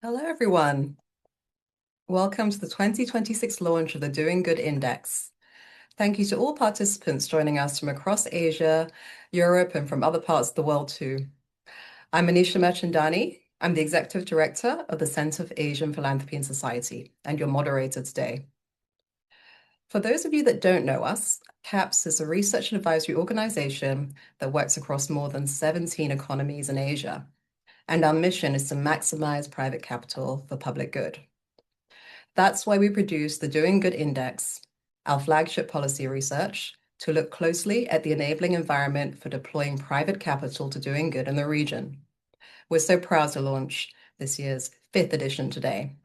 Hello, everyone. Welcome to the 2026 launch of the Doing Good Index. Thank you to all participants joining us from across Asia, Europe, and from other parts of the world too. I'm Manisha Mirchandani. I'm the Executive Director of the Center for Asian Philanthropy and Society, and your moderator today. For those of you that don't know us, CAPS is a research and advisory organization that works across more than 17 economies in Asia, and our mission is to maximize private capital for public good. That's why we produce the Doing Good Index, our flagship policy research, to look closely at the enabling environment for deploying private capital to doing good in the region. We're so proud to launch this year's 5th edition today.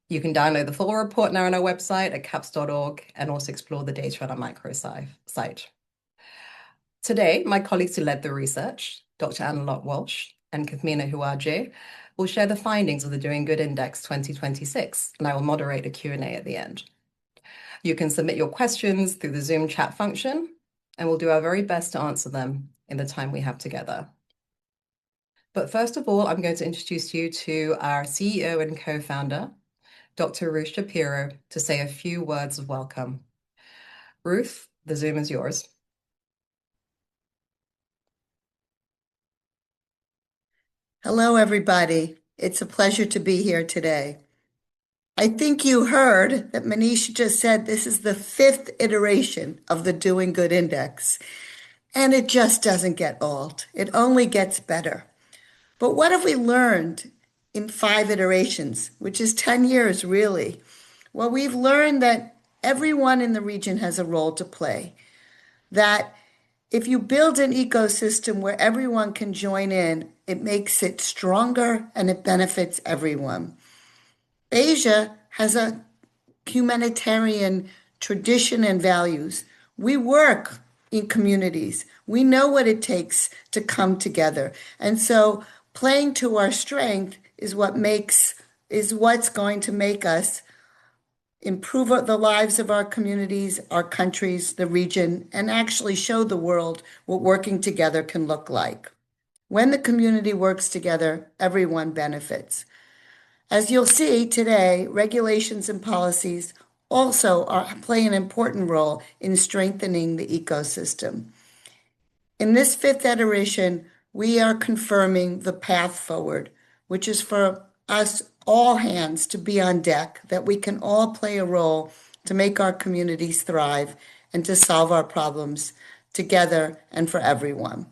You can download the full report now on our website at caps.org and also explore the data on our microsite. Today, my colleagues who led the research, Dr. Annelotte Walsh and Kithmina Hewage, will share the findings of the Doing Good Index 2026, and I will moderate a Q&A at the end. You can submit your questions through the Zoom chat function, and we'll do our very best to answer them in the time we have together. But first of all, I'm going to introduce you to our CEO and co-founder, Dr. Ruth Shapiro, to say a few words of welcome. Ruth, the Zoom is yours. Hello, everybody. It's a pleasure to be here today. I think you heard that Manisha just said this is the 5th iteration of the Doing Good Index, and it just doesn't get old. It only gets better. But what have we learned in 5 iterations, which is 10 years, really? Well, we've learned that everyone in the region has a role to play, that if you build an ecosystem where everyone can join in, it makes it stronger and it benefits everyone. Asia has a humanitarian tradition and values. We work in communities. We know what it takes to come together. And so playing to our strength is what's going to make us improve the lives of our communities, our countries, the region, and actually show the world what working together can look like. When the community works together, everyone benefits. As you'll see today, regulations and policies also play an important role in strengthening the ecosystem. In this 5th iteration, we are confirming the path forward, which is for us all hands to be on deck, that we can all play a role to make our communities thrive and to solve our problems together and for everyone.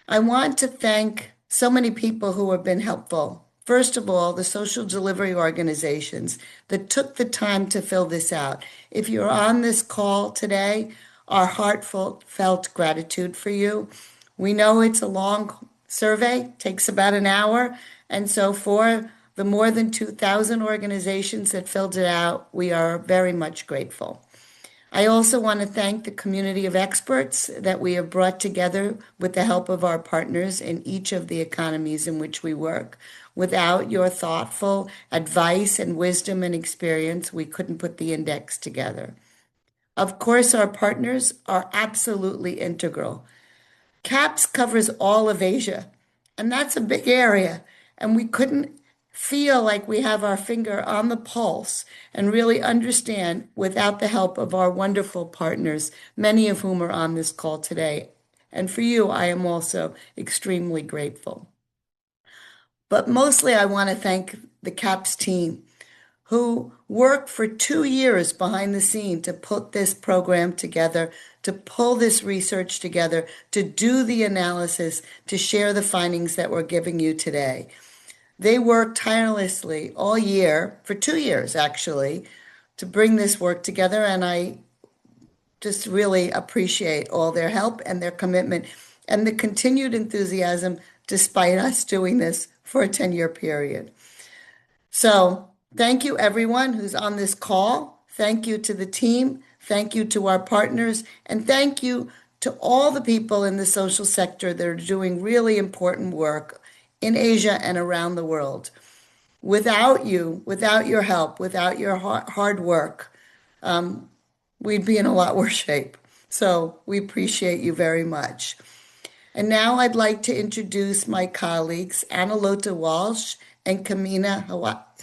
I want to thank so many people who have been helpful. First of all, the social delivery organizations that took the time to fill this out. If you're on this call today, our heartfelt gratitude for you. We know it's a long survey, takes about an hour, and so for the more than 2,000 organizations that filled it out, we are very much grateful. I also want to thank the community of experts that we have brought together with the help of our partners in each of the economies in which we work. Without your thoughtful advice and wisdom and experience, we couldn't put the index together. Of course, our partners are absolutely integral. CAPS covers all of Asia, and that's a big area, and we couldn't feel like we have our finger on the pulse and really understand without the help of our wonderful partners, many of whom are on this call today. And for you, I am also extremely grateful. But mostly I want to thank the CAPS team who worked for 2 years behind the scene to put this program together, to pull this research together, to do the analysis, to share the findings that we're giving you today. They worked tirelessly all year, for 2 years actually, to bring this work together, and I just really appreciate all their help and their commitment and the continued enthusiasm despite us doing this for a 10-year period. So thank you everyone who's on this call. Thank you to the team. Thank you to our partners, and thank you to all the people in the social sector that are doing really important work in Asia and around the world. Without you, without your help, without your hard work, we'd be in a lot worse shape. So we appreciate you very much. And now I'd like to introduce my colleagues, Annelotte Walsh and Kithmina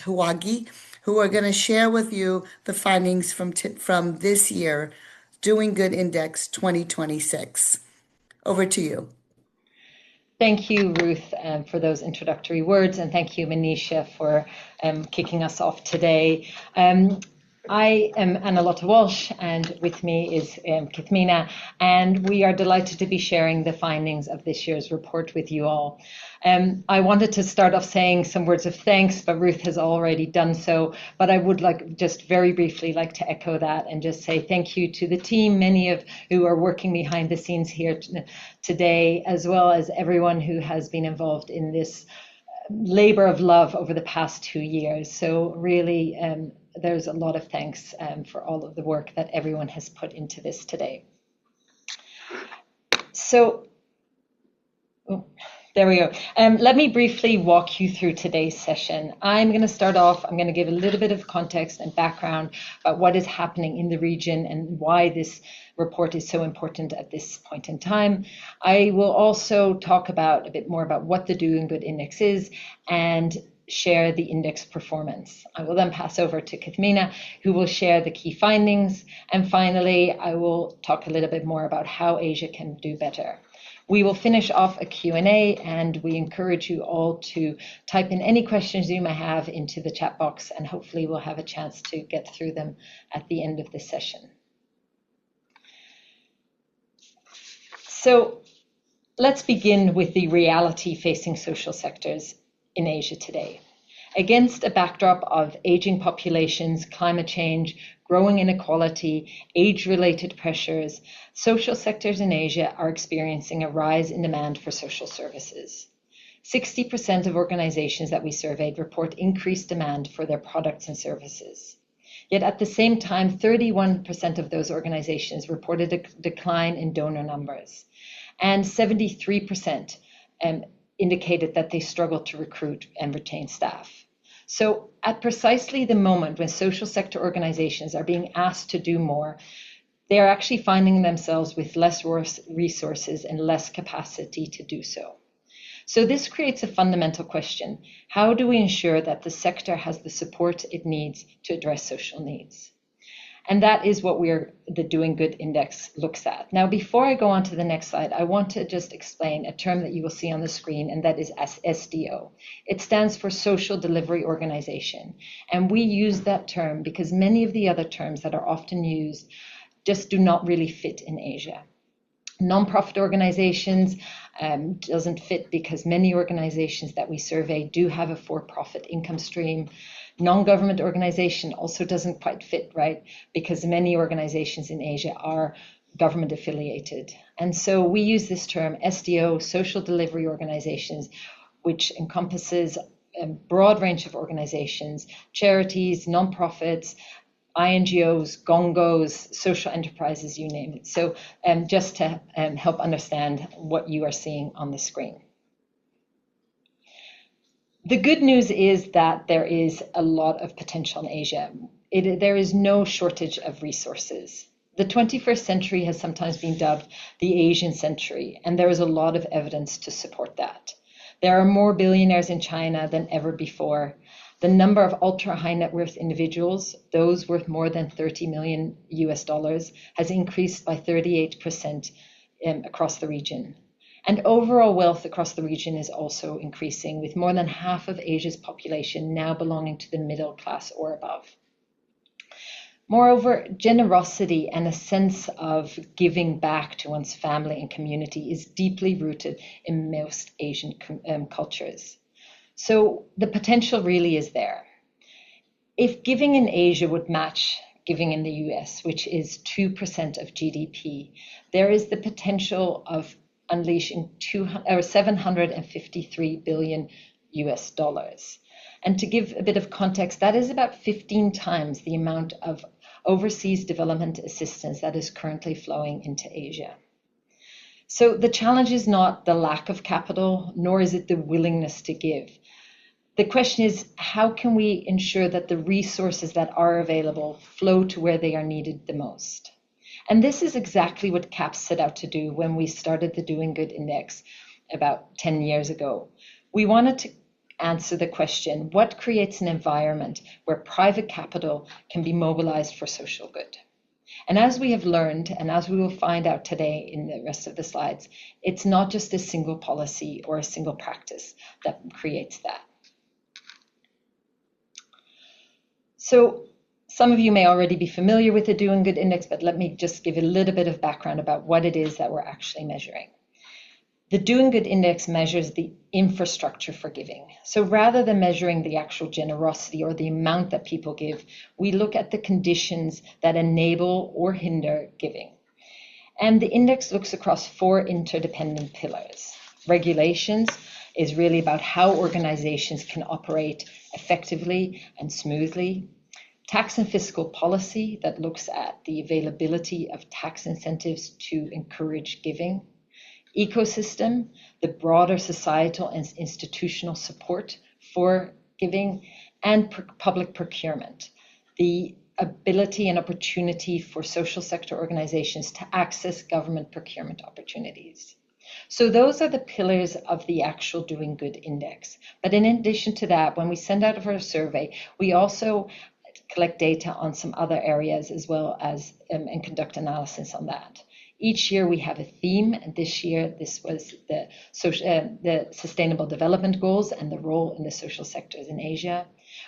Hewage, who are going to share with you the findings from this year, Doing Good Index 2026. Over to you. Thank you, Ruth, for those introductory words, and thank you, Manisha, for kicking us off today. I am Annelotte Walsh, and with me is Kithmina, and we are delighted to be sharing the findings of this year's report with you all. I wanted to start off saying some words of thanks, but Ruth has already done so. But I would just very briefly like to echo that and just say thank you to the team, many of who are working behind the scenes here today, as well as everyone who has been involved in this labor of love over the past 2 years. So really, there's a lot of thanks for all of the work that everyone has put into this today. So, there we go. Let me briefly walk you through today's session. I'm going to start off, I'm going to give a little bit of context and background about what is happening in the region and why this report is so important at this point in time. I will also talk a bit more about what the Doing Good Index is and share the index performance. I will then pass over to Kithmina, who will share the key findings. And finally, I will talk a little bit more about how Asia can do better. We will finish off a Q&A, and we encourage you all to type in any questions you may have into the chat box, and hopefully we'll have a chance to get through them at the end of the session. So let's begin with the reality facing social sectors in Asia today. Against a backdrop of aging populations, climate change, growing inequality, age-related pressures, social sectors in Asia are experiencing a rise in demand for social services. 60% of organizations that we surveyed report increased demand for their products and services. Yet at the same time, 31% of those organizations reported a decline in donor numbers, and 73% indicated that they struggled to recruit and retain staff. So at precisely the moment when social sector organizations are being asked to do more, they are actually finding themselves with less resources and less capacity to do so. So this creates a fundamental question. How do we ensure that the sector has the support it needs to address social needs? And that is what the Doing Good Index looks at. Now, before I go on to the next slide, I want to just explain a term that you will see on the screen, and that is SDO. It stands for Social Delivery Organization. And we use that term because many of the other terms that are often used just do not really fit in Asia. Nonprofit organizations doesn't fit because many organizations that we survey do have a for-profit income stream. Non-government organization also doesn't quite fit, right? Because many organizations in Asia are government affiliated. And so we use this term SDO, Social Delivery Organizations, which encompasses a broad range of organizations, charities, nonprofits, INGOs, gongos, social enterprises, you name it. So just to help understand what you are seeing on the screen. The good news is that there is a lot of potential in Asia. There is no shortage of resources. The 21st century has sometimes been dubbed the Asian century, and there is a lot of evidence to support that. There are more billionaires in China than ever before. The number of ultra-high net worth individuals, those worth more than $30 million US, has increased by 38% across the region. And overall wealth across the region is also increasing, with more than half of Asia's population now belonging to the middle class or above. Moreover, generosity and a sense of giving back to one's family and community is deeply rooted in most Asian cultures. So the potential really is there. If giving in Asia would match giving in the US, which is 2% of GDP, there is the potential of unleashing $753 billion US. And to give a bit of context, that is about 15 times the amount of overseas development assistance that is currently flowing into Asia. So the challenge is not the lack of capital, nor is it the willingness to give. The question is, how can we ensure that the resources that are available flow to where they are needed the most? And this is exactly what CAPS set out to do when we started the Doing Good Index about 10 years ago. We wanted to answer the question, what creates an environment where private capital can be mobilized for social good? And as we have learned, and as we will find out today in the rest of the slides, it's not just a single policy or a single practice that creates that. So some of you may already be familiar with the Doing Good Index, but let me just give a little bit of background about what it is that we're actually measuring. The Doing Good Index measures the infrastructure for giving. So rather than measuring the actual generosity or the amount that people give, we look at the conditions that enable or hinder giving. And the index looks across 4 interdependent pillars. Regulations is really about how organizations can operate effectively and smoothly. Tax and fiscal policy that looks at the availability of tax incentives to encourage giving. Ecosystem, the broader societal and institutional support for giving, and public procurement, the ability and opportunity for social sector organizations to access government procurement opportunities. So those are the pillars of the actual Doing Good Index. But in addition to that, when we send out our survey, we also collect data on some other areas as well as and conduct analysis on that. Each year we have a theme, and this year this was the Sustainable Development Goals and the role in the social sectors in Asia.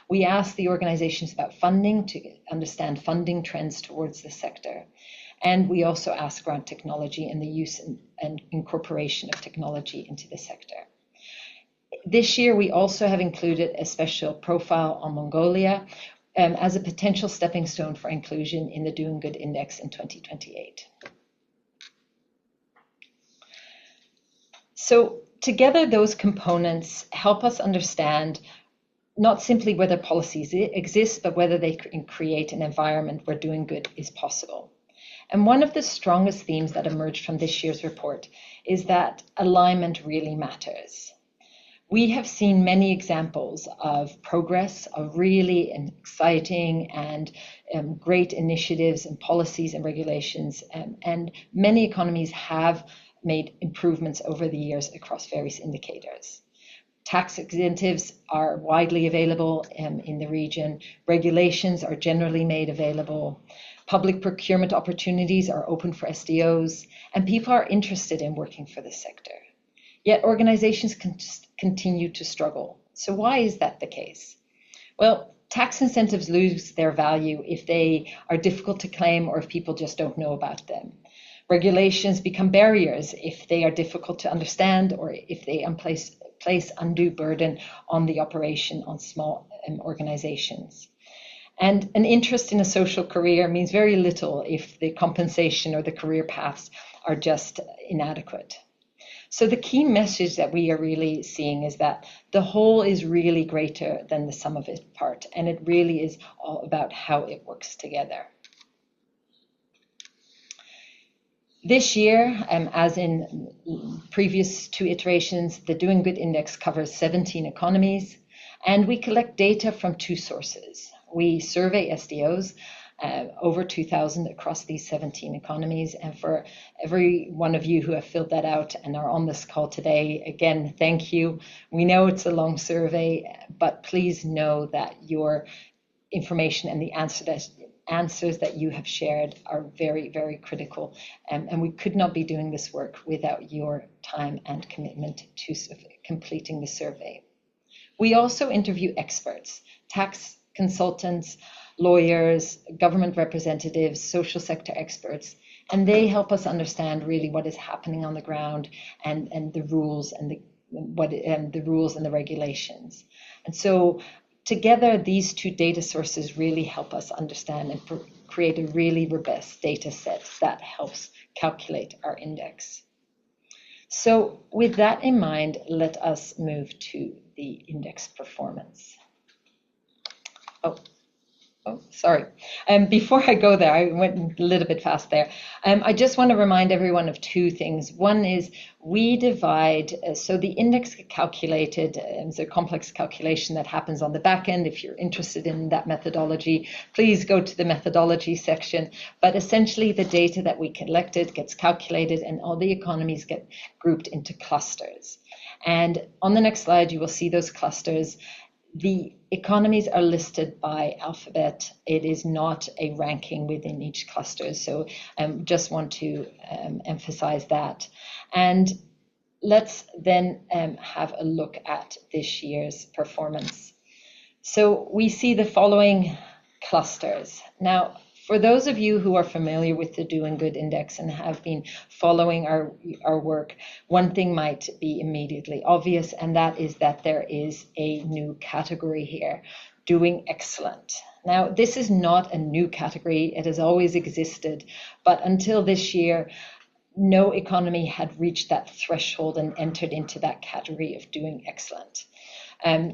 We asked the organizations about funding to understand funding trends towards the sector. And we also asked around technology and the use and incorporation of technology into the sector. This year we also have included a special profile on Mongolia as a potential stepping stone for inclusion in the Doing Good Index in 2028. So together, those components help us understand not simply whether policies exist, but whether they can create an environment where doing good is possible. And one of the strongest themes that emerged from this year's report is that alignment really matters. We have seen many examples of progress, of really exciting and great initiatives and policies and regulations, and many economies have made improvements over the years across various indicators. Tax incentives are widely available in the region. Regulations are generally made available. Public procurement opportunities are open for SDOs, and people are interested in working for the sector. Yet organizations continue to struggle. So why is that the case? Well, tax incentives lose their value if they are difficult to claim or if people just don't know about them. Regulations become barriers if they are difficult to understand or if they place undue burden on the operation on small organizations. And an interest in a social career means very little if the compensation or the career paths are just inadequate. So the key message that we are really seeing is that the whole is really greater than the sum of its parts, and it really is all about how it works together. This year, as in previous 2 iterations, the Doing Good Index covers 17 economies, and we collect data from 2 sources. We survey SDOs, over 2,000 across these 17 economies, and for every one of you who have filled that out and are on this call today, again, thank you. We know it's a long survey, but please know that your information and the answers that you have shared are very, very critical. And we could not be doing this work without your time and commitment to completing the survey. We also interview experts, tax consultants, lawyers, government representatives, social sector experts, and they help us understand really what is happening on the ground and the rules and the rules and the regulations. And so together, these 2 data sources really help us understand and create a really robust data set that helps calculate our index. So with that in mind, let us move to the index performance. Oh, Oh, sorry. Before I go there, I went a little bit fast there. I just want to remind everyone of two things. One is we divide, so the index calculated is a complex calculation that happens on the back end. If you're interested in that methodology, please go to the methodology section. But essentially, the data that we collected gets calculated and all the economies get grouped into clusters. And on the next slide, you will see those clusters. The economies are listed by alphabet. It is not a ranking within each cluster. So I just want to emphasize that. And let's then have a look at this year's performance. So we see the following clusters. Now, for those of you who are familiar with the Doing Good Index and have been following our work, one thing might be immediately obvious, and that is that there is a new category here, Doing Excellent. Now, this is not a new category. It has always existed, but until this year, no economy had reached that threshold and entered into that category of Doing Excellent.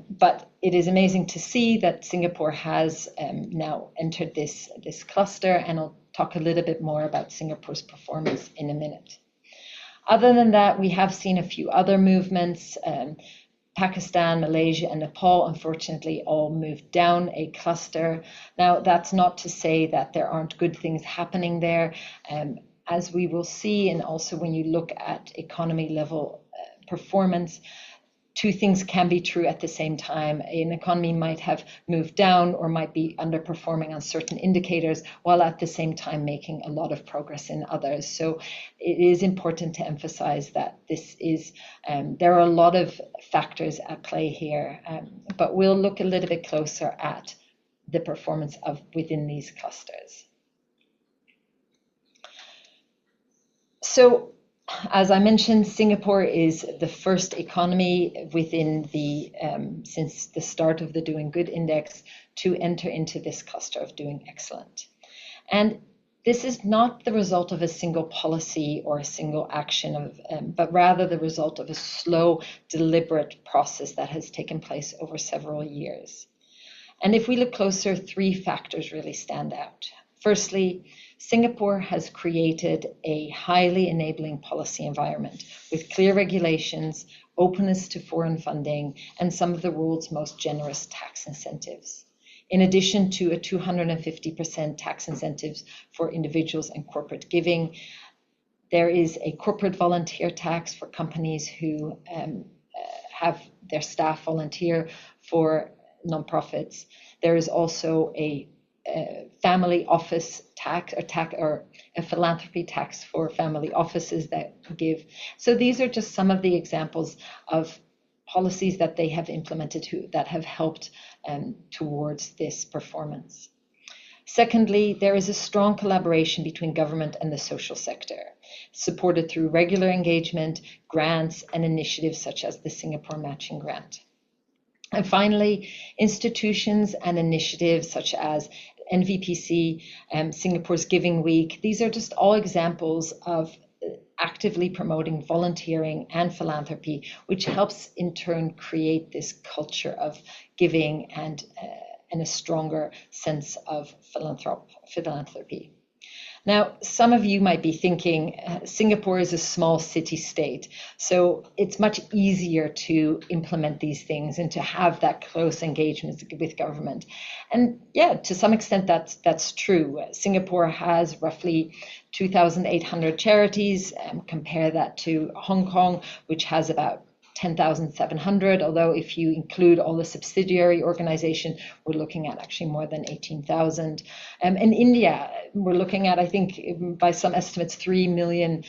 But it is amazing to see that Singapore has now entered this cluster, and I'll talk a little bit more about Singapore's performance in a minute. Other than that, we have seen a few other movements. Pakistan, Malaysia, and Nepal, unfortunately, all moved down a cluster. Now, that's not to say that there aren't good things happening there. As we will see, and also when you look at economy level performance, two things can be true at the same time. An economy might have moved down or might be underperforming on certain indicators, while at the same time making a lot of progress in others. So it is important to emphasize that this is, there are a lot of factors at play here, but we'll look a little bit closer at the performance of within these clusters. So, as I mentioned, Singapore is the first economy within the, since the start of the Doing Good Index to enter into this cluster of Doing Excellent. And this is not the result of a single policy or a single action, but rather the result of a slow, deliberate process that has taken place over several years. And if we look closer, three factors really stand out. Firstly, Singapore has created a highly enabling policy environment with clear regulations, openness to foreign funding, and some of the world's most generous tax incentives. In addition to a 250% tax incentives for individuals and corporate giving, there is a corporate volunteer tax for companies who have their staff volunteer for nonprofits. There is also a family office tax or a philanthropy tax for family offices that give. So these are just some of the examples of policies that they have implemented that have helped towards this performance. Secondly, there is a strong collaboration between government and the social sector, supported through regular engagement, grants, and initiatives such as the Singapore Matching Grant. And finally, institutions and initiatives such as NVPC, Singapore's Giving Week, these are just all examples of actively promoting volunteering and philanthropy, which helps in turn create this culture of giving and a stronger sense of philanthropy. Now, some of you might be thinking Singapore is a small city-state, so it's much easier to implement these things and to have that close engagement with government. And yeah, to some extent that's true. Singapore has roughly 2,800 charities. Compare that to Hong Kong, which has about 10,700, although if you include all the subsidiary organization, we're looking at actually more than 18,000. In India, we're looking at, I think, by some estimates, 3 million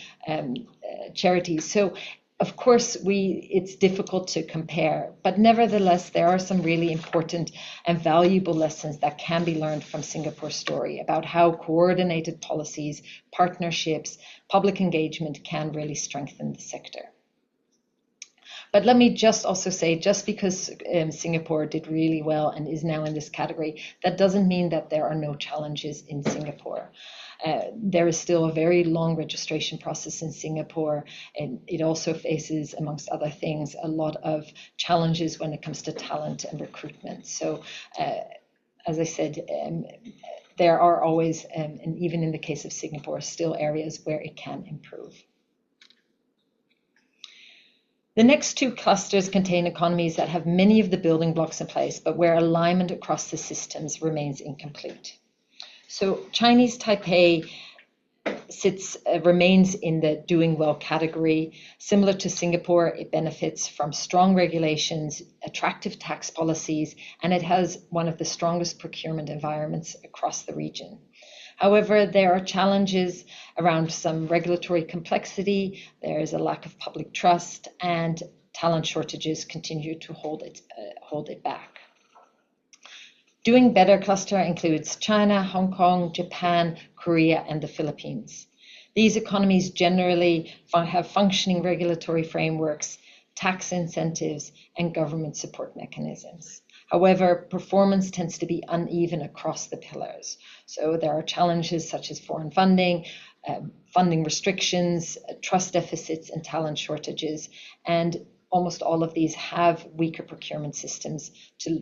charities. So, of course, it's difficult to compare, but nevertheless, there are some really important and valuable lessons that can be learned from Singapore's story about how coordinated policies, partnerships, public engagement can really strengthen the sector. But let me just also say, just because Singapore did really well and is now in this category, that doesn't mean that there are no challenges in Singapore. There is still a very long registration process in Singapore, and it also faces, amongst other things, a lot of challenges when it comes to talent and recruitment. So as I said, there are always, and even in the case of Singapore, still areas where it can improve. The next two clusters contain economies that have many of the building blocks in place, but where alignment across the systems remains incomplete. So Chinese Taipei remains in the doing well category. Similar to Singapore, it benefits from strong regulations, attractive tax policies, and it has one of the strongest procurement environments across the region. However, there are challenges around some regulatory complexity, there is a lack of public trust, and talent shortages continue to hold it back. Doing better cluster includes China, Hong Kong, Japan, Korea, and the Philippines. These economies generally have functioning regulatory frameworks, tax incentives, and government support mechanisms. However, performance tends to be uneven across the pillars. So there are challenges such as foreign funding, funding restrictions, trust deficits, and talent shortages. And almost all of these have weaker procurement systems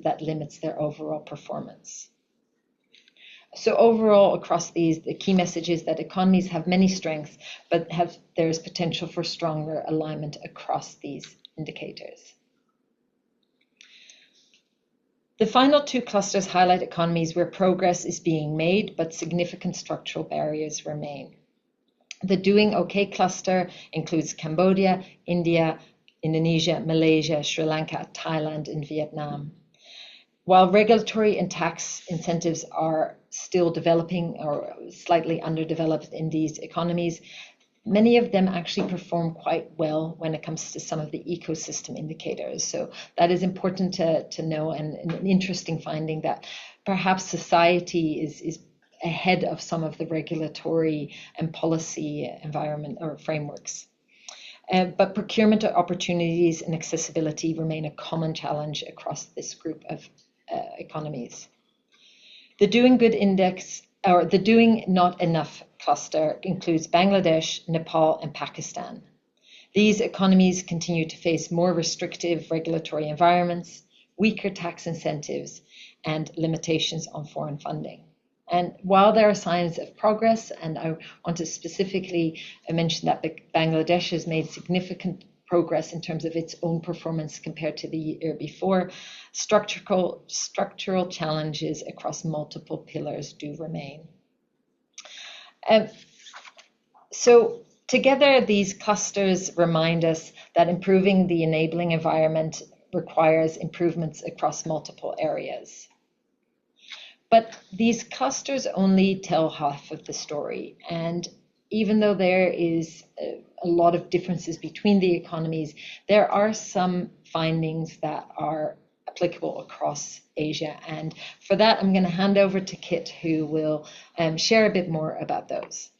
that limits their overall performance. So overall, across these, the key message is that economies have many strengths, but there's potential for stronger alignment across these indicators. The final two clusters highlight economies where progress is being made, but significant structural barriers remain. The Doing OK cluster includes Cambodia, India, Indonesia, Malaysia, Sri Lanka, Thailand, and Vietnam. While regulatory and tax incentives are still developing or slightly underdeveloped in these economies, many of them actually perform quite well when it comes to some of the ecosystem indicators. So that is important to know, and an interesting finding that perhaps society is ahead of some of the regulatory and policy environment or frameworks. But procurement opportunities and accessibility remain a common challenge across this group of economies. The Doing Good Index, or the Doing Not Enough cluster, includes Bangladesh, Nepal, and Pakistan. These economies continue to face more restrictive regulatory environments, weaker tax incentives, and limitations on foreign funding. And while there are signs of progress, and I want to specifically mention that Bangladesh has made significant progress in terms of its own performance compared to the year before, structural challenges across multiple pillars do remain. So together, these clusters remind us that improving the enabling environment requires improvements across multiple areas. But these clusters only tell half of the story. And even though there is a lot of differences between the economies, there are some findings that are applicable across Asia. And for that, I'm going to hand over to Kit, who will share a bit more about those.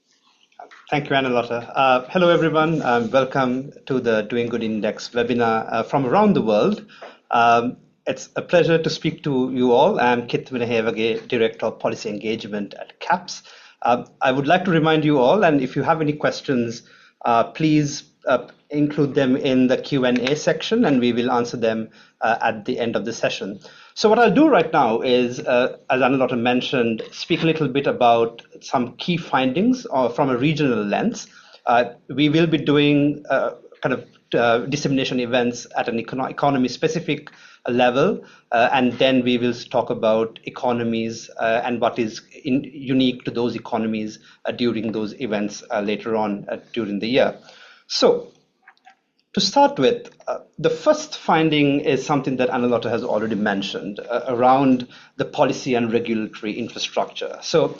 Thank you, Annelotte. Hello, everyone. Welcome to the Doing Good Index webinar from around the world. It's a pleasure to speak to you all. I'm Kithmina Hewage, Director of Policy Engagement at CAPS. I would like to remind you all, and if you have any questions, please include them in the Q&A section, and we will answer them at the end of the session. So what I'll do right now is, as Annelotte mentioned, speak a little bit about some key findings from a regional lens. We will be doing dissemination events at an economy-specific level, and then we will talk about economies and what is unique to those economies during those events later on during the year. So to start with, the first finding is something that Annelotte has already mentioned around the policy and regulatory infrastructure. So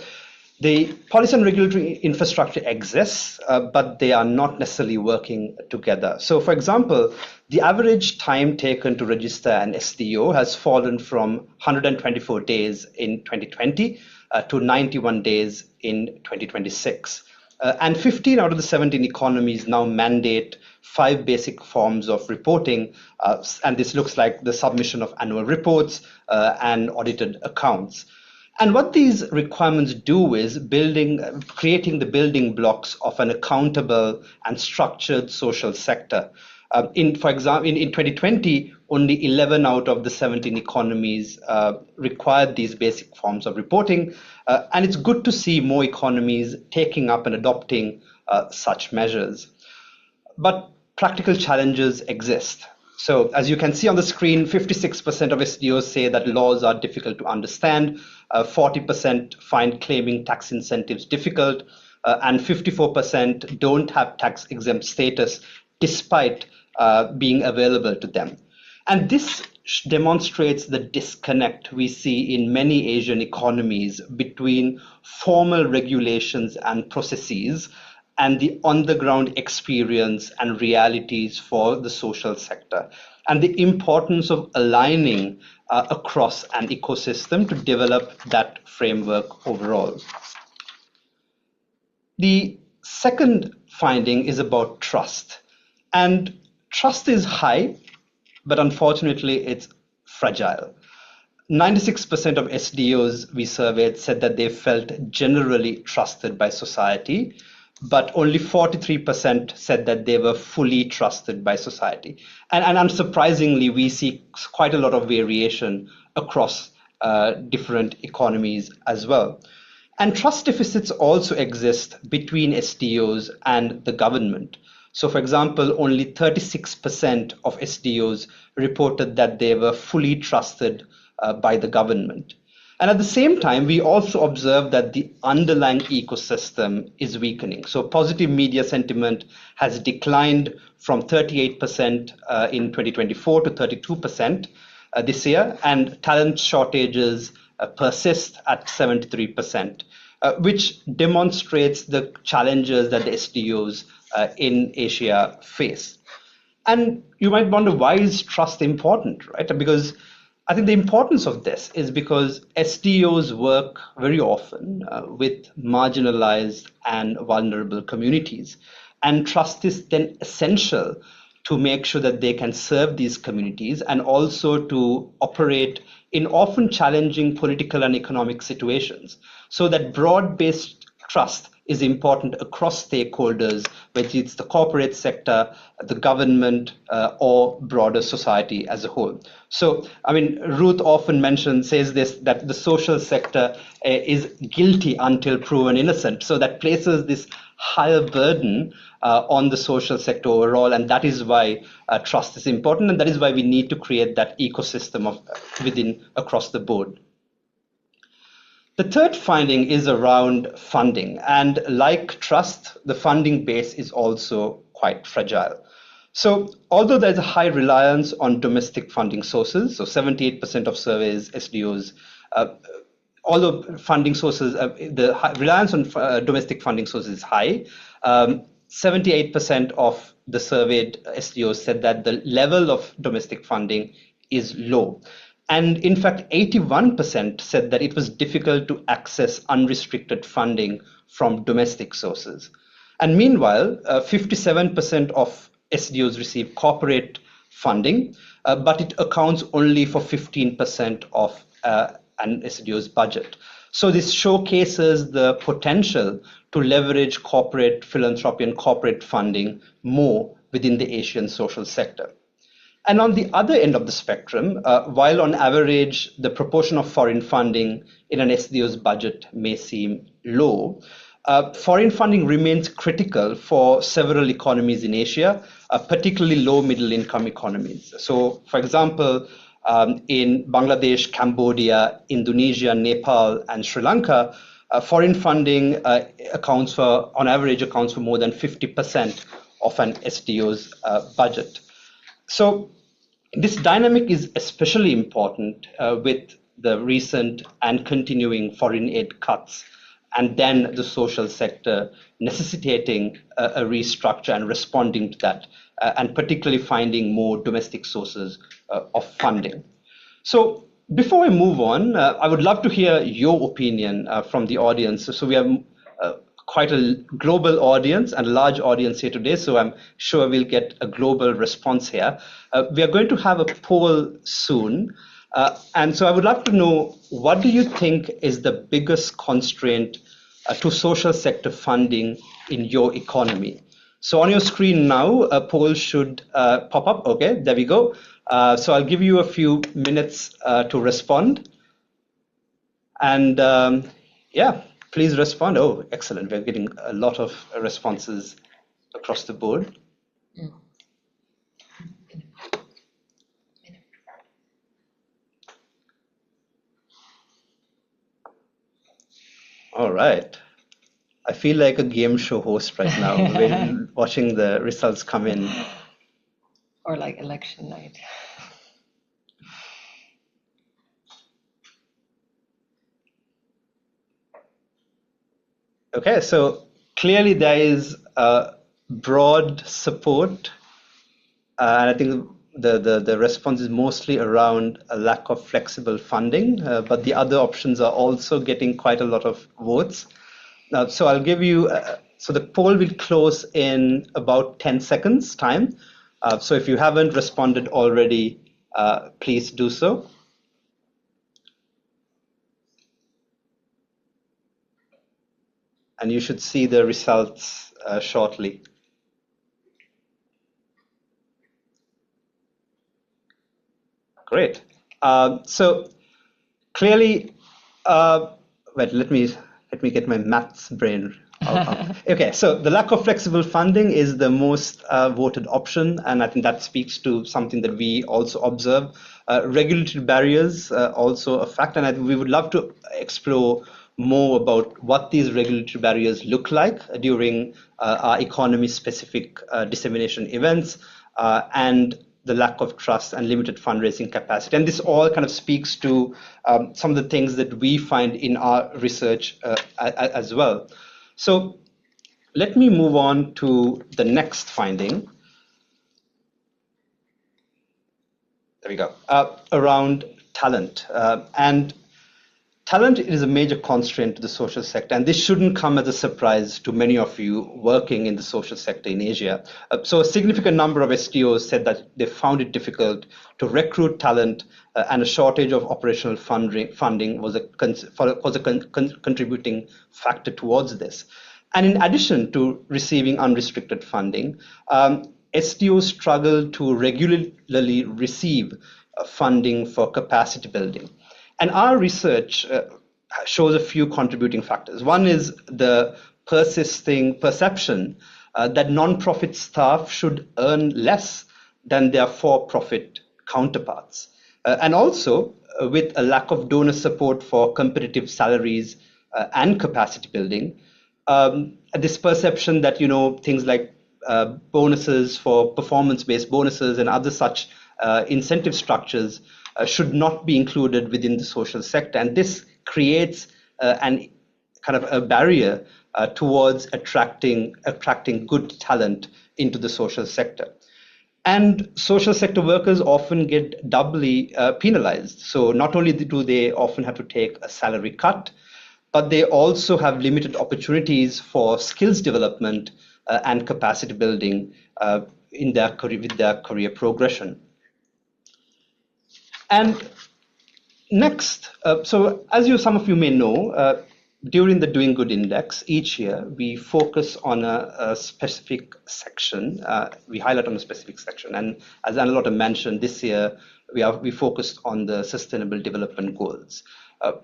the policy and regulatory infrastructure exists, but they are not necessarily working together. So, for example, the average time taken to register an SDO has fallen from 124 days in 2020 to 91 days in 2026. And 15 out of the 17 economies now mandate 5 basic forms of reporting, and this looks like the submission of annual reports and audited accounts. And what these requirements do is creating the building blocks of an accountable and structured social sector. For example, in 2020, only 11 out of the 17 economies required these basic forms of reporting. And it's good to see more economies taking up and adopting such measures. But practical challenges exist. So as you can see on the screen, 56% of SDOs say that laws are difficult to understand, 40% find claiming tax incentives difficult, and 54% don't have tax exempt status despite being available to them. And this demonstrates the disconnect we see in many Asian economies between formal regulations and processes and the on-the-ground experience and realities for the social sector, and the importance of aligning across an ecosystem to develop that framework overall. The second finding is about trust. And trust is high, but unfortunately it's fragile. 96% of SDOs we surveyed said that they felt generally trusted by society, but only 43% said that they were fully trusted by society. And unsurprisingly, we see quite a lot of variation across different economies as well. And trust deficits also exist between SDOs and the government. So, for example, only 36% of SDOs reported that they were fully trusted by the government. And at the same time, we also observe that the underlying ecosystem is weakening. So positive media sentiment has declined from 38% in 2024 to 32% this year, and talent shortages persist at 73%, which demonstrates the challenges that the SDOs in Asia face. And you might wonder, why is trust important, right? Because I think the importance of this is because SDOs work very often with marginalized and vulnerable communities. And trust is then essential to make sure that they can serve these communities and also to operate in often challenging political and economic situations. So that broad-based trust is important across stakeholders, whether it's the corporate sector, the government, or broader society as a whole. So, I mean, Ruth often says this, that the social sector is guilty until proven innocent. So that places this higher burden on the social sector overall, and that is why trust is important, and that is why we need to create that ecosystem of within across the board. The third finding is around funding, and like trust, the funding base is also quite fragile. So although there's a high reliance on domestic funding sources, so 78% of surveys, SDOs, although funding sources, the reliance on domestic funding sources is high, 78% of the surveyed SDOs said that the level of domestic funding is low. And in fact, 81% said that it was difficult to access unrestricted funding from domestic sources. And meanwhile, 57% of SDOs receive corporate funding, but it accounts only for 15% of an SDO's budget. So this showcases the potential to leverage corporate philanthropy and corporate funding more within the Asian social sector. And on the other end of the spectrum, while on average the proportion of foreign funding in an SDO's budget may seem low, foreign funding remains critical for several economies in Asia, particularly low middle income economies. So, for example, in Bangladesh, Cambodia, Indonesia, Nepal, and Sri Lanka, foreign funding on average accounts for more than 50% of an SDO's budget. So this dynamic is especially important with the recent and continuing foreign aid cuts, and then the social sector necessitating a restructure and responding to that, and particularly finding more domestic sources of funding. So before I move on, I would love to hear your opinion from the audience. So we have quite a global audience and a large audience here today, so I'm sure we'll get a global response here. We are going to have a poll soon, and so I would love to know, what do you think is the biggest constraint to social sector funding in your economy? So on your screen now, a poll should pop up. Okay, there we go. So I'll give you a few minutes to respond. And yeah, please respond. Oh, excellent. We're getting a lot of responses across the board. All right. I feel like a game show host right now, watching the results come in. Or like election night. Okay, so clearly there is broad support, and I think the response is mostly around a lack of flexible funding, but the other options are also getting quite a lot of votes. So I'll give you, so the poll will close in about 10 seconds time. So if you haven't responded already, please do so. And you should see the results shortly. Great. So clearly, wait, let me get my maths brain out. Okay, so the lack of flexible funding is the most voted option, and I think that speaks to something that we also observe. Regulatory barriers also a fact, and we would love to explore more about what these regulatory barriers look like during our economy-specific dissemination events, and the lack of trust and limited fundraising capacity. And this all kind of speaks to some of the things that we find in our research as well. So let me move on to the next finding. There we go. Around talent. And talent is a major constraint to the social sector, and this shouldn't come as a surprise to many of you working in the social sector in Asia. So a significant number of SDOs said that they found it difficult to recruit talent, and a shortage of operational funding was a contributing factor towards this. And in addition to receiving unrestricted funding, SDOs struggle to regularly receive funding for capacity building. And our research shows a few contributing factors. One is the persisting perception that nonprofit staff should earn less than their for-profit counterparts. And also, with a lack of donor support for competitive salaries and capacity building, this perception that, things like bonuses for performance-based bonuses and other such incentive structures should not be included within the social sector. And this creates an kind of a barrier towards attracting good talent into the social sector. And social sector workers often get doubly penalized. So not only do they often have to take a salary cut, but they also have limited opportunities for skills development and capacity building with their career progression. And next, so as some of you may know, during the Doing Good Index each year, we focus on a specific section. We highlight on a specific section. And as Annelotte mentioned, this year, we focused on the Sustainable Development Goals.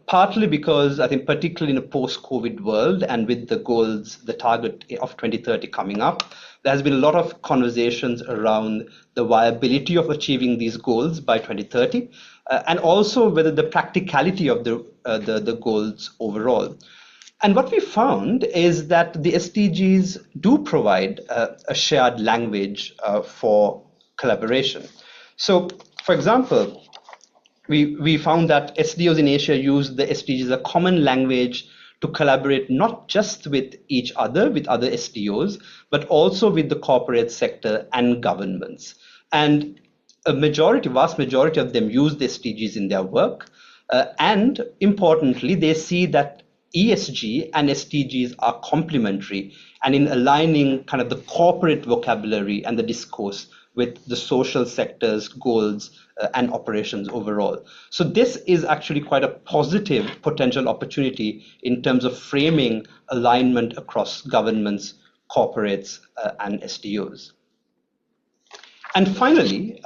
Partly because I think particularly in a post-COVID world and with the goals, the target of 2030 coming up, there has been a lot of conversations around the viability of achieving these goals by 2030, and also whether the practicality of the goals overall. And what we found is that the SDGs do provide a shared language for collaboration. So, for example, we found that SDOs in Asia use the SDGs as a common language to collaborate not just with each other, with other SDOs, but also with the corporate sector and governments. And vast majority of them use the SDGs in their work. And importantly, they see that ESG and SDGs are complementary, and in aligning kind of the corporate vocabulary and the discourse with the social sector's goals and operations overall. So this is actually quite a positive potential opportunity in terms of framing alignment across governments, corporates, and SDOs. And finally,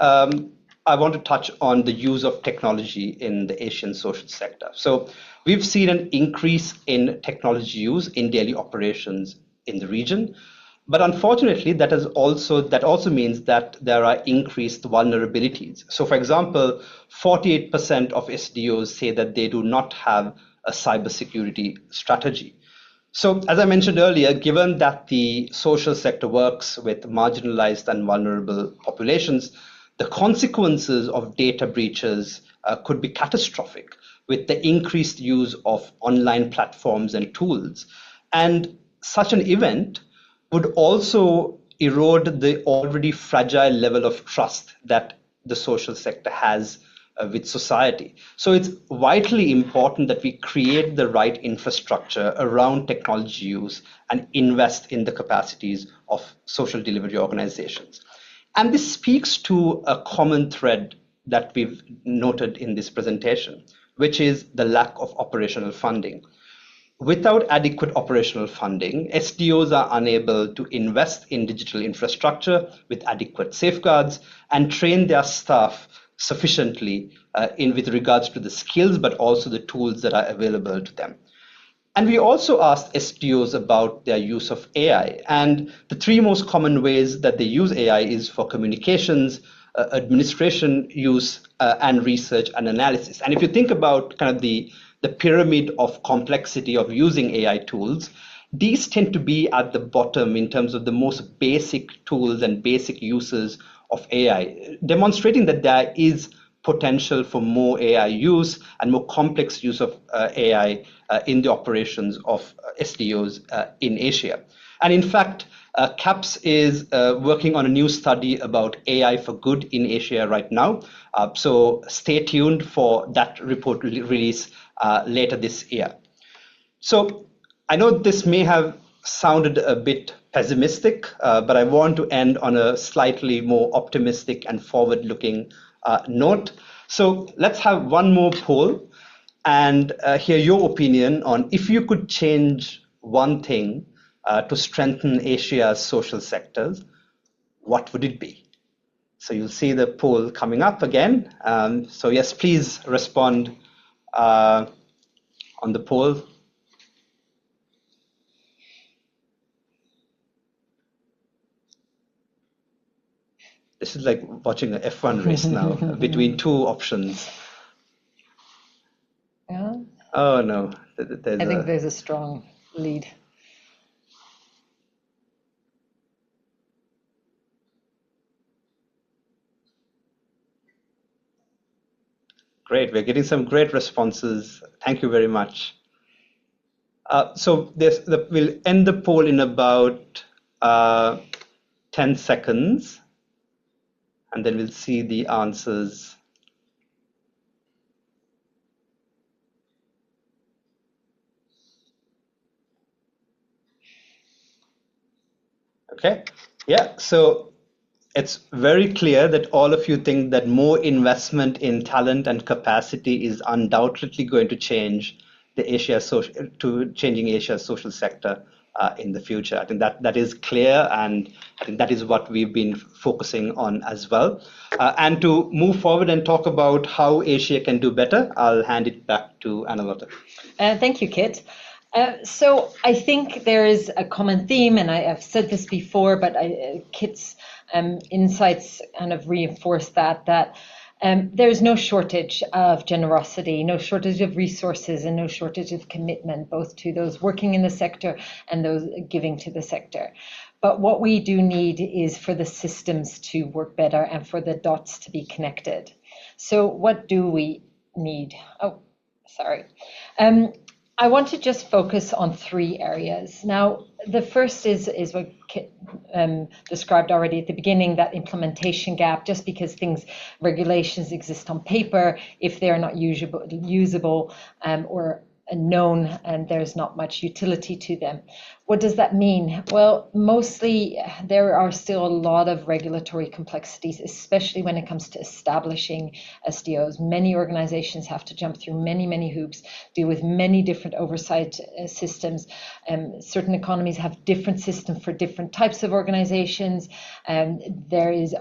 I want to touch on the use of technology in the Asian social sector. So we've seen an increase in technology use in daily operations in the region. But unfortunately, that also means that there are increased vulnerabilities. So for example, 48% of SDOs say that they do not have a cybersecurity strategy. So, as I mentioned earlier, given that the social sector works with marginalized and vulnerable populations, the consequences of data breaches could be catastrophic with the increased use of online platforms and tools. And such an event would also erode the already fragile level of trust that the social sector has with society. So it's vitally important that we create the right infrastructure around technology use and invest in the capacities of social delivery organizations. And this speaks to a common thread that we've noted in this presentation, which is the lack of operational funding. Without adequate operational funding, SDOs are unable to invest in digital infrastructure with adequate safeguards and train their staff sufficiently with regards to the skills, but also the tools that are available to them. And we also asked SDOs about their use of AI. And the three most common ways that they use AI is for communications, administration use, and research and analysis. And if you think about kind of the pyramid of complexity of using AI tools, these tend to be at the bottom in terms of the most basic tools and basic uses of AI, demonstrating that there is potential for more AI use and more complex use of AI in the operations of SDOs in Asia. And in fact, CAPS is working on a new study about AI for good in Asia right now. So stay tuned for that report release later this year. So I know this may have sounded a bit pessimistic, but I want to end on a slightly more optimistic and forward-looking note. So let's have one more poll and hear your opinion on if you could change one thing to strengthen Asia's social sectors, what would it be? So you'll see the poll coming up again. So yes, please respond on the poll. This is like watching an F1 race now between two options. Yeah. Oh no, I think there's a strong lead. Great, we're getting some great responses. Thank you very much. So we'll end the poll in about 10 seconds, and then we'll see the answers. Okay, yeah, so it's very clear that all of you think that more investment in talent and capacity is undoubtedly going to change changing Asia's social sector in the future. I think that is clear, and I think that is what we've been focusing on as well. And to move forward and talk about how Asia can do better, I'll hand it back to Annelotte. Thank you, Kit. So I think there is a common theme, and I've said this before, but Kit's insights kind of reinforce that there's no shortage of generosity, no shortage of resources, and no shortage of commitment, both to those working in the sector and those giving to the sector. But what we do need is for the systems to work better and for the dots to be connected. So what do we need? Oh, sorry. I want to just focus on three areas. Now, the first is what Kit described already at the beginning, that implementation gap. Just because regulations exist on paper, if they're not usable or known, and there's not much utility to them. What does that mean? Well, mostly there are still a lot of regulatory complexities, especially when it comes to establishing SDOs. Many organizations have to jump through many, many hoops, deal with many different oversight systems. Certain economies have different systems for different types of organizations. There is,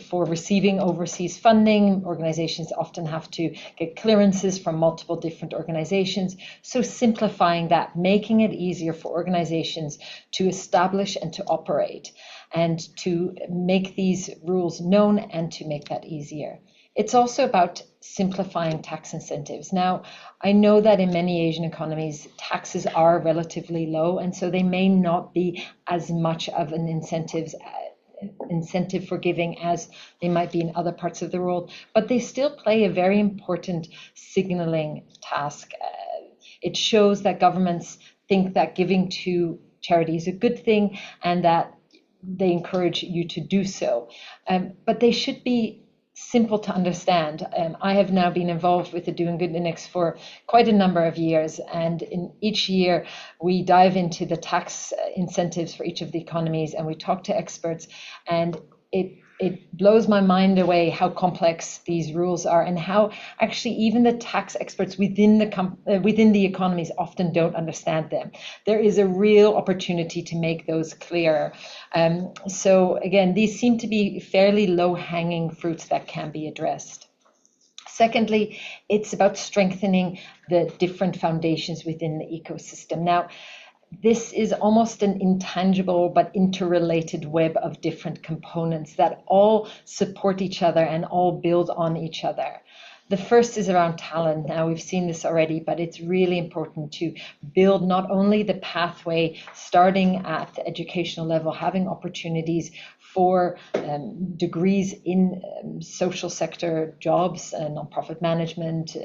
for receiving overseas funding, organizations often have to get clearances from multiple different organizations. So simplifying that, making it easier for organizations to establish and to operate, and to make these rules known and to make that easier. It's also about simplifying tax incentives. Now, I know that in many Asian economies, taxes are relatively low, and so they may not be as much of an incentive for giving as they might be in other parts of the world, but they still play a very important signaling task. It shows that governments think that giving to charity is a good thing and that they encourage you to do so. But they should be simple to understand. I have now been involved with the Doing Good Index for quite a number of years, and in each year we dive into the tax incentives for each of the economies and we talk to experts, and it blows my mind away how complex these rules are, and how actually even the tax experts within the economies often don't understand them. There is a real opportunity to make those clearer. So again, these seem to be fairly low-hanging fruits that can be addressed. Secondly, it's about strengthening the different foundations within the ecosystem. Now, this is almost an intangible but interrelated web of different components that all support each other and all build on each other. The first is around talent. Now, we've seen this already, but it's really important to build not only the pathway starting at the educational level, having opportunities for degrees in social sector jobs and nonprofit management,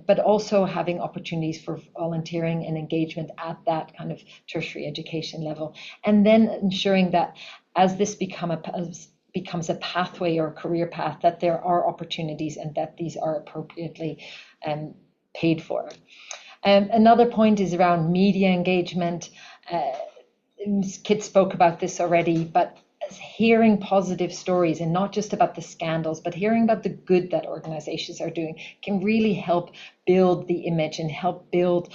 but also having opportunities for volunteering and engagement at that kind of tertiary education level. And then ensuring that as this becomes a pathway or a career path, that there are opportunities and that these are appropriately paid for. Another point is around media engagement. Kit spoke about this already, but hearing positive stories, and not just about the scandals, but hearing about the good that organizations are doing, can really help build the image and help build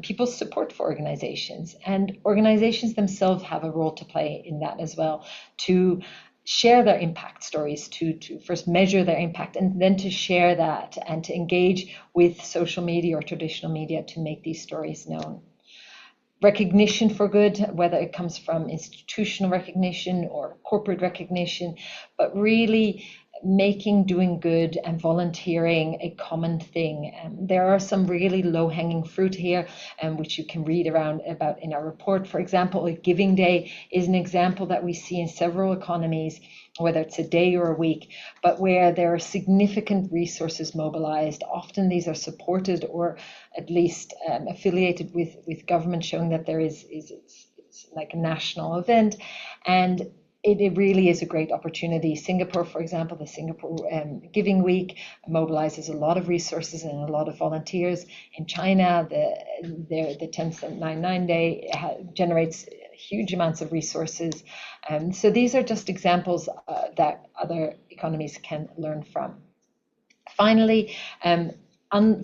people's support for organizations. And organizations themselves have a role to play in that as well, to share their impact stories, to first measure their impact and then to share that and to engage with social media or traditional media to make these stories known. Recognition for good, whether it comes from institutional recognition or corporate recognition, but really making doing good and volunteering a common thing. There are some really low-hanging fruit here, which you can read about in our report. For example, a Giving Day is an example that we see in several economies, whether it's a day or a week, but where there are significant resources mobilized. Often these are supported or at least affiliated with government, showing that there it's like a national event, and it really is a great opportunity. Singapore, for example, the Singapore Giving Week mobilizes a lot of resources and a lot of volunteers. In China, the 10 Cent 99 Day generates huge amounts of resources. So these are just examples that other economies can learn from. Finally,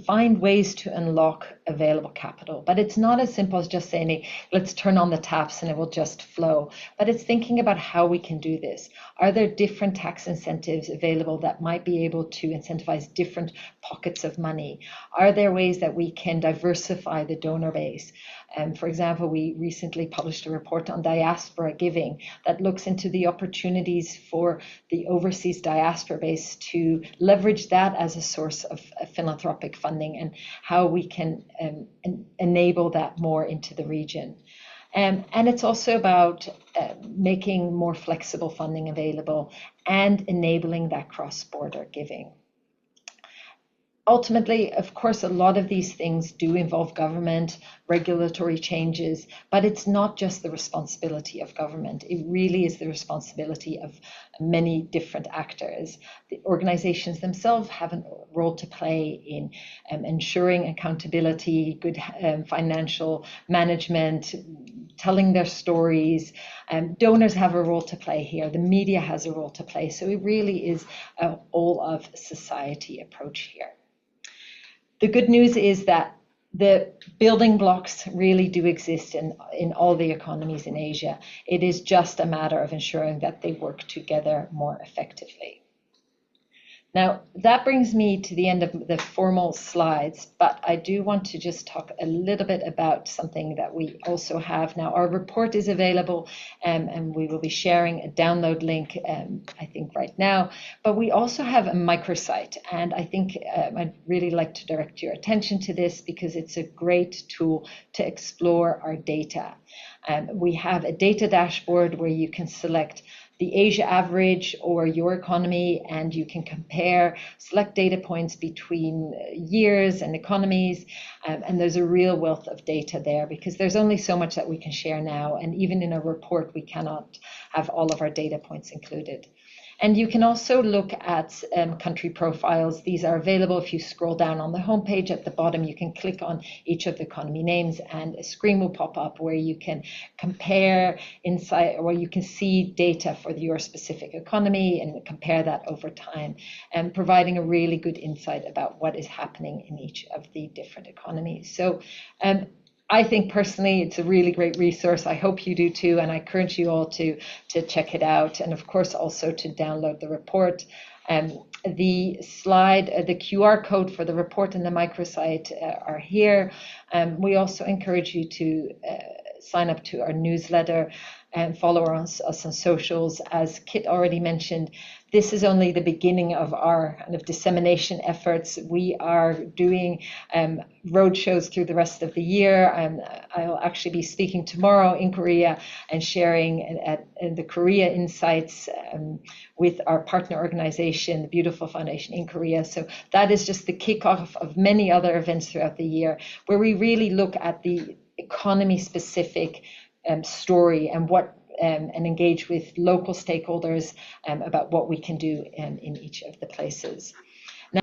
find ways to unlock available capital. But it's not as simple as just saying, hey, let's turn on the taps and it will just flow. But it's thinking about how we can do this. Are there different tax incentives available that might be able to incentivize different pockets of money? Are there ways that we can diversify the donor base? For example, we recently published a report on diaspora giving that looks into the opportunities for the overseas diaspora base to leverage that as a source of philanthropic funding, and how we can enable that more into the region. And it's also about making more flexible funding available and enabling that cross-border giving. Ultimately, of course, a lot of these things do involve government, regulatory changes, but it's not just the responsibility of government. It really is the responsibility of many different actors. The organizations themselves have a role to play in ensuring accountability, good financial management, telling their stories. Donors have a role to play here. The media has a role to play. So it really is a all of society approach here. The good news is that the building blocks really do exist in all the economies in Asia. It is just a matter of ensuring that they work together more effectively. Now, that brings me to the end of the formal slides, but I do want to just talk a little bit about something that we also have now. Our report is available, and we will be sharing a download link, I think, right now. But we also have a microsite, and I think I'd really like to direct your attention to this because it's a great tool to explore our data. We have a data dashboard where you can select the Asia average or your economy, and you can compare select data points between years and economies. And there's a real wealth of data there because there's only so much that we can share now. And even in a report, we cannot have all of our data points included. And you can also look at country profiles. These are available if you scroll down on the homepage at the bottom. You can click on each of the economy names and a screen will pop up where you can compare insight, or you can see data for your specific economy and compare that over time, and providing a really good insight about what is happening in each of the different economies. So I think personally it's a really great resource. I hope you do too, and I encourage you all to check it out, and of course also to download the report. The slide, the QR code for the report and the microsite are here. We also encourage you to sign up to our newsletter and follow us on socials. As Kit already mentioned, this is only the beginning of our kind of dissemination efforts. We are doing road shows through the rest of the year. I'll actually be speaking tomorrow in Korea and sharing the Korea Insights with our partner organization, the Beautiful Foundation in Korea. So that is just the kickoff of many other events throughout the year, where we really look at the economy-specific story and what and engage with local stakeholders about what we can do in each of the places.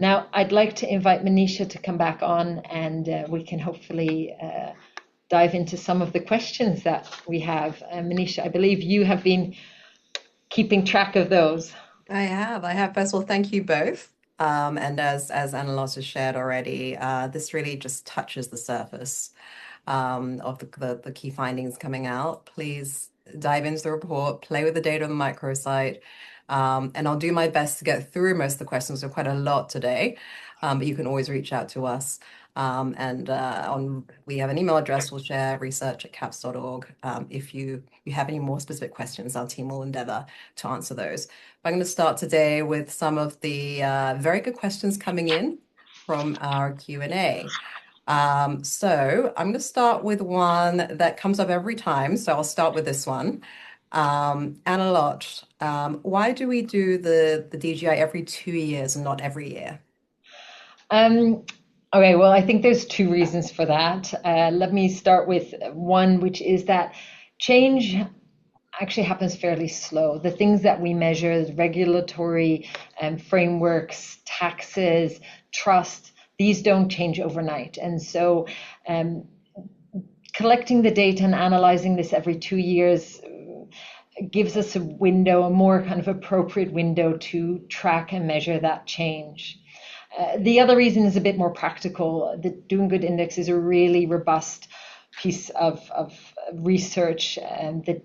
Now, I'd like to invite Manisha to come back on, and we can hopefully dive into some of the questions that we have. Manisha, I believe you have been keeping track of those. I have. First of all, thank you both. And as Annelotte has shared already, this really just touches the surface of the key findings coming out. Please dive into the report, play with the data on the microsite, and I'll do my best to get through most of the questions. There are quite a lot today, but you can always reach out to us. We have an email address we'll share, research@caps.org. If you have any more specific questions, our team will endeavor to answer those. I'm going to start today with some of the very good questions coming in from our Q&A. So I'm going to start with one that comes up every time. So I'll start with this one. Annelotte, why do we do the DGI every 2 years and not every year? Okay, well, I think there's two reasons for that. Let me start with one, which is that change actually happens fairly slow. The things that we measure, regulatory frameworks, taxes, trust, these don't change overnight. And so collecting the data and analyzing this every 2 years gives us a window, a more kind of appropriate window to track and measure that change. The other reason is a bit more practical. The Doing Good Index is a really robust piece of research that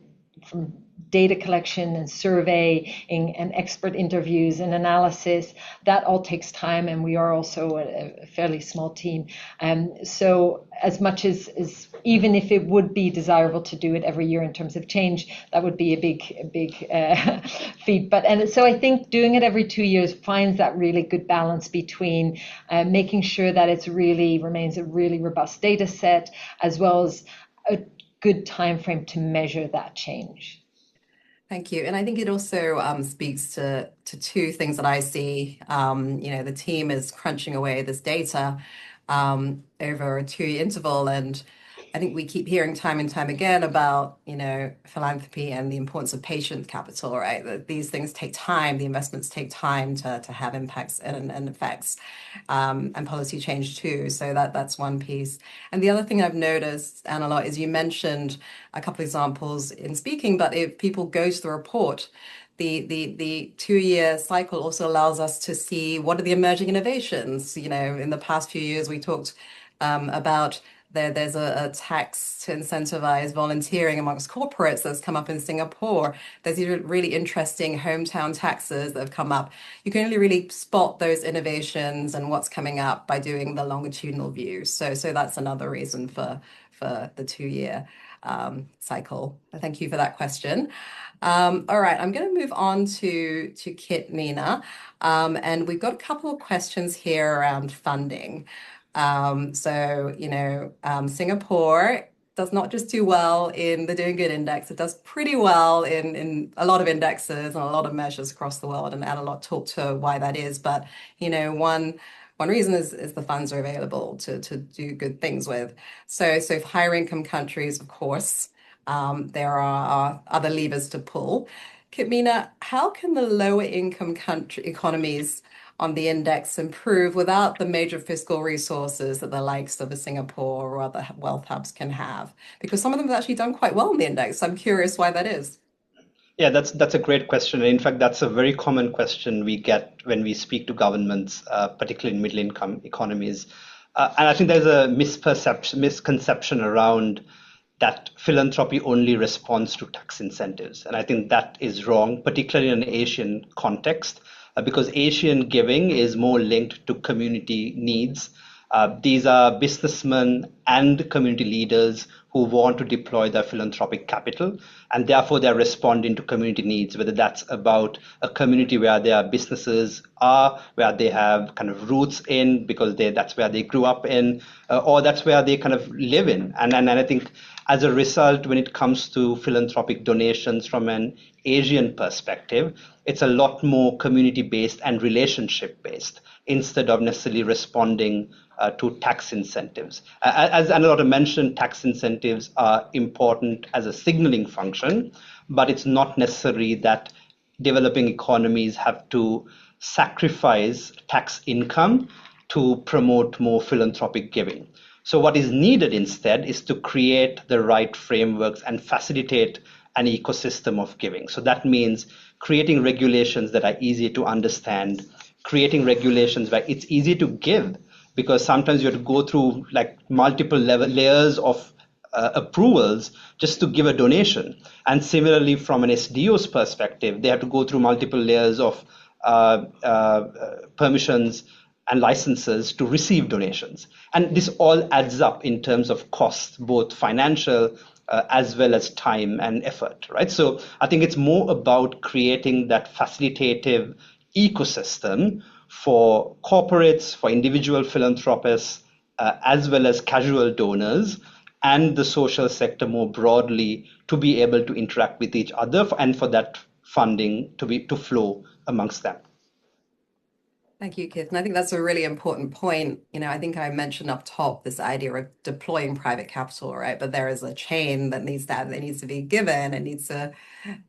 from data collection and surveying and expert interviews and analysis. That all takes time, and we are also a fairly small team. So as much as even if it would be desirable to do it every year in terms of change, that would be a big feat. And so I think doing it every 2 years finds that really good balance between making sure that it's really remains a really robust data set, as well as a good time frame to measure that change. Thank you. And I think it also speaks to two things that I see. The team is crunching away this data over a 2-year interval, and I think we keep hearing time and time again about, philanthropy and the importance of patient capital, right? That these things take time, the investments take time to have impacts and effects, and policy change too. So that's one piece. And the other thing I've noticed, Annelotte, is you mentioned a couple of examples in speaking, but if people go to the report, the 2-year cycle also allows us to see what are the emerging innovations. In the past few years, we talked about there's a tax to incentivize volunteering amongst corporates that's come up in Singapore. There's these really interesting hometown taxes that have come up. You can only really spot those innovations and what's coming up by doing the longitudinal view. So that's another reason for the 2-year cycle. Thank you for that question. All right, I'm going to move on to Kithmina, and we've got a couple of questions here around funding. Singapore does not just do well in the Doing Good Index, it does pretty well in a lot of indexes and a lot of measures across the world, and Annelotte talked to why that is. But, one reason is the funds are available to do good things with. So for higher income countries, of course, there are other levers to pull. Kithmina, how can the lower income country economies on the index improve without the major fiscal resources that the likes of a Singapore or other wealth hubs can have? Because some of them have actually done quite well in the index. I'm curious why that is. Yeah, that's a great question. In fact, that's a very common question we get when we speak to governments, particularly in middle-income economies. And I think there's a misconception around that philanthropy only responds to tax incentives. And I think that is wrong, particularly in an Asian context, because Asian giving is more linked to community needs. These are businessmen and community leaders who want to deploy their philanthropic capital, and therefore they're responding to community needs, whether that's about a community where their businesses are, where they have kind of roots in because that's where they grew up in, or that's where they kind of live in. And I think as a result, when it comes to philanthropic donations from an Asian perspective, it's a lot more community-based and relationship-based instead of necessarily responding to tax incentives. As Annelotte mentioned, tax incentives are important as a signaling function, but it's not necessary that developing economies have to sacrifice tax income to promote more philanthropic giving. So what is needed instead is to create the right frameworks and facilitate an ecosystem of giving. So that means creating regulations that are easy to understand, creating regulations where it's easy to give, because sometimes you have to go through like multiple layers of approvals just to give a donation. And similarly, from an SDO's perspective, they have to go through multiple layers of permissions and licenses to receive donations. And this all adds up in terms of costs, both financial as well as time and effort, right? So I think it's more about creating that facilitative ecosystem for corporates, for individual philanthropists, as well as casual donors and the social sector more broadly to be able to interact with each other and for that funding to flow amongst them. Thank you, Keith. And I think that's a really important point. I think I mentioned up top this idea of deploying private capital, right? But there is a chain that needs to be given. It needs to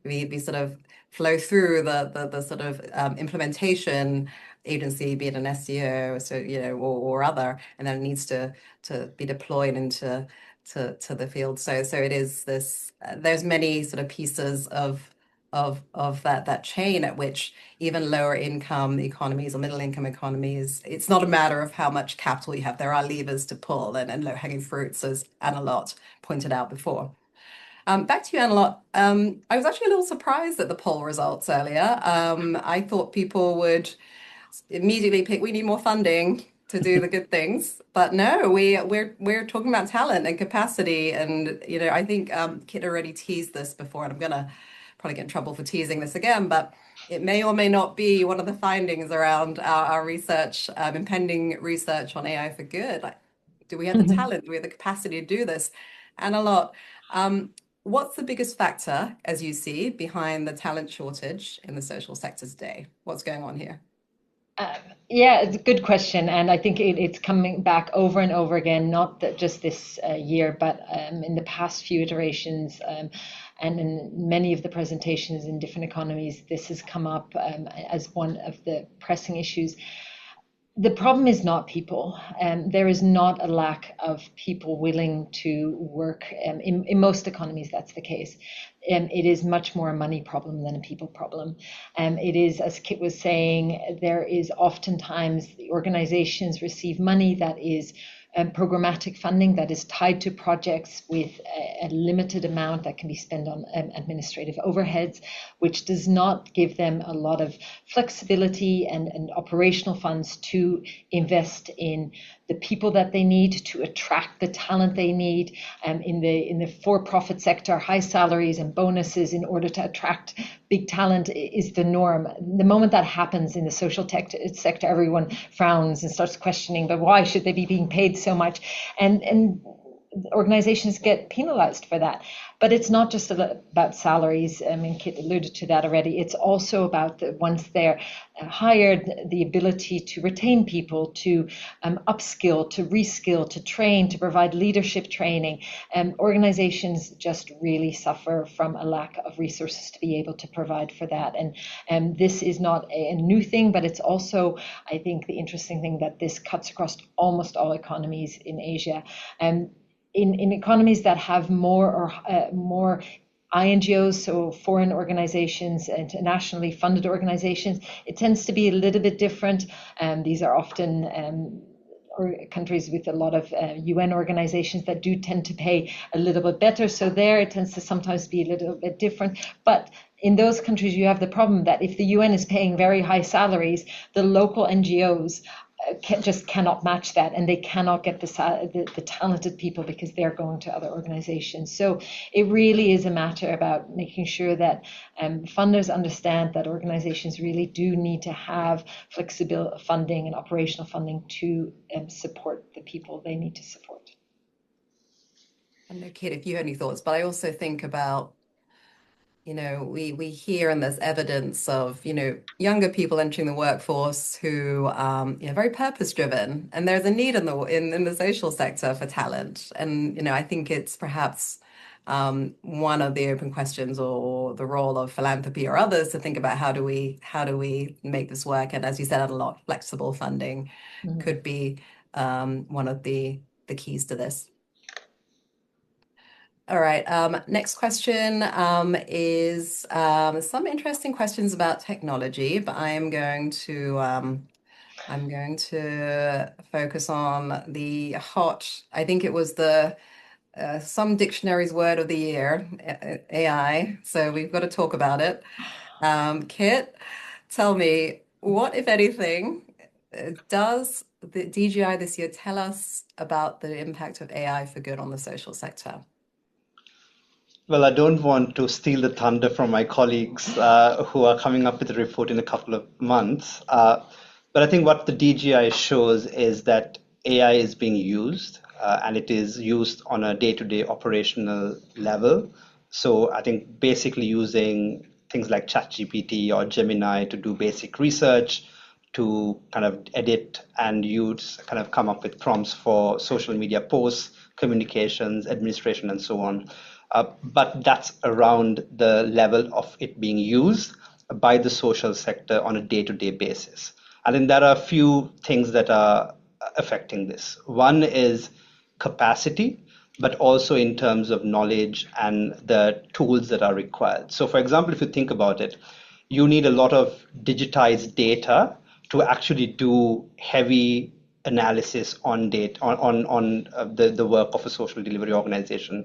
be sort of flow through the sort of implementation agency, be it an SDO, so or other, and then it needs to be deployed into the field. So it is this. There's many sort of pieces of that chain at which even lower income economies or middle income economies, it's not a matter of how much capital you have. There are levers to pull and low hanging fruits, as Annelotte pointed out before. Back to you, Annelotte. I was actually a little surprised at the poll results earlier. I thought people would immediately pick, we need more funding to do the good things, but no, we're talking about talent and capacity, and I think Kit already teased this before, and I'm gonna probably get in trouble for teasing this again, but it may or may not be one of the findings around our research, impending research on AI for good. Do we have the talent? Do we have the capacity to do this? Annelotte, what's the biggest factor, as you see, behind the talent shortage in the social sector today? What's going on here? Yeah, it's a good question, and I think it's coming back over and over again, not that just this year, but in the past few iterations, and in many of the presentations in different economies, this has come up as one of the pressing issues. The problem is not people. There is not a lack of people willing to work. In most economies, that's the case. It is much more a money problem than a people problem. It is, as Kit was saying, there is oftentimes the organizations receive money that is programmatic funding that is tied to projects with a limited amount that can be spent on administrative overheads, which does not give them a lot of flexibility and operational funds to invest in the people that they need, to attract the talent they need. In the for-profit sector, high salaries and bonuses in order to attract big talent is the norm. The moment that happens in the social sector, everyone frowns and starts questioning, but why should they be being paid so much? And organizations get penalized for that. But it's not just about salaries. I mean, Kit alluded to that already. It's also about once they're hired, the ability to retain people, to upskill, to reskill, to train, to provide leadership training. Organizations just really suffer from a lack of resources to be able to provide for that. And this is not a new thing, but it's also, I think, the interesting thing that this cuts across almost all economies in Asia. In economies that have more INGOs, so foreign organizations, internationally funded organizations, it tends to be a little bit different. These are often or countries with a lot of UN organizations that do tend to pay a little bit better. So there it tends to sometimes be a little bit different. But in those countries, you have the problem that if the UN is paying very high salaries, the local NGOs just cannot match that, and they cannot get the talented people because they're going to other organizations. So it really is a matter about making sure that funders understand that organizations really do need to have flexible funding and operational funding to support the people they need to support. I don't know, Kit, if you have any thoughts, but I also think about, we hear and there's evidence of, younger people entering the workforce who, very purpose driven, and there's a need in the social sector for talent. And, I think it's perhaps one of the open questions or the role of philanthropy or others to think about how do we make this work? And as you said, a lot flexible funding could be one of the keys to this. All right. Next question is some interesting questions about technology, but I'm going to focus on the hot. I think it was the some dictionary's word of the year, AI. So we've got to talk about it. Kit, tell me, what, if anything, does the DGI this year tell us about the impact of AI for good on the social sector? Well, I don't want to steal the thunder from my colleagues who are coming up with a report in a couple of months. But I think what the DGI shows is that AI is being used and it is used on a day-to-day operational level. So I think basically using things like ChatGPT or Gemini to do basic research, to kind of edit and use, kind of come up with prompts for social media posts, communications, administration, and so on. But that's around the level of it being used by the social sector on a day-to-day basis. And then there are a few things that are affecting this. One is capacity, but also in terms of knowledge and the tools that are required. So for example, if you think about it, you need a lot of digitized data to actually do heavy analysis on data on the work of a social delivery organization,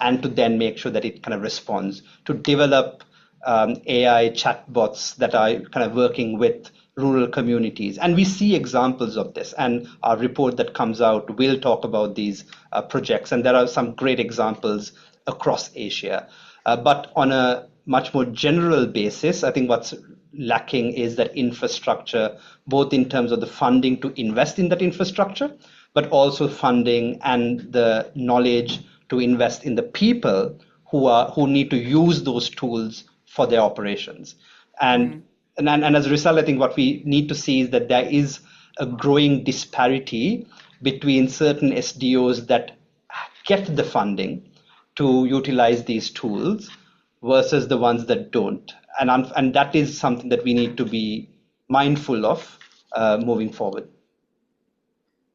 and to then make sure that it kind of responds, to develop AI chatbots that are kind of working with rural communities. And we see examples of this, and our report that comes out will talk about these projects, and there are some great examples across Asia. But on a much more general basis, I think what's lacking is that infrastructure, both in terms of the funding to invest in that infrastructure, but also funding and the knowledge to invest in the people who need to use those tools for their operations. And and as a result, I think what we need to see is that there is a growing disparity between certain SDOs that get the funding to utilize these tools versus the ones that don't. And that is something that we need to be mindful of moving forward.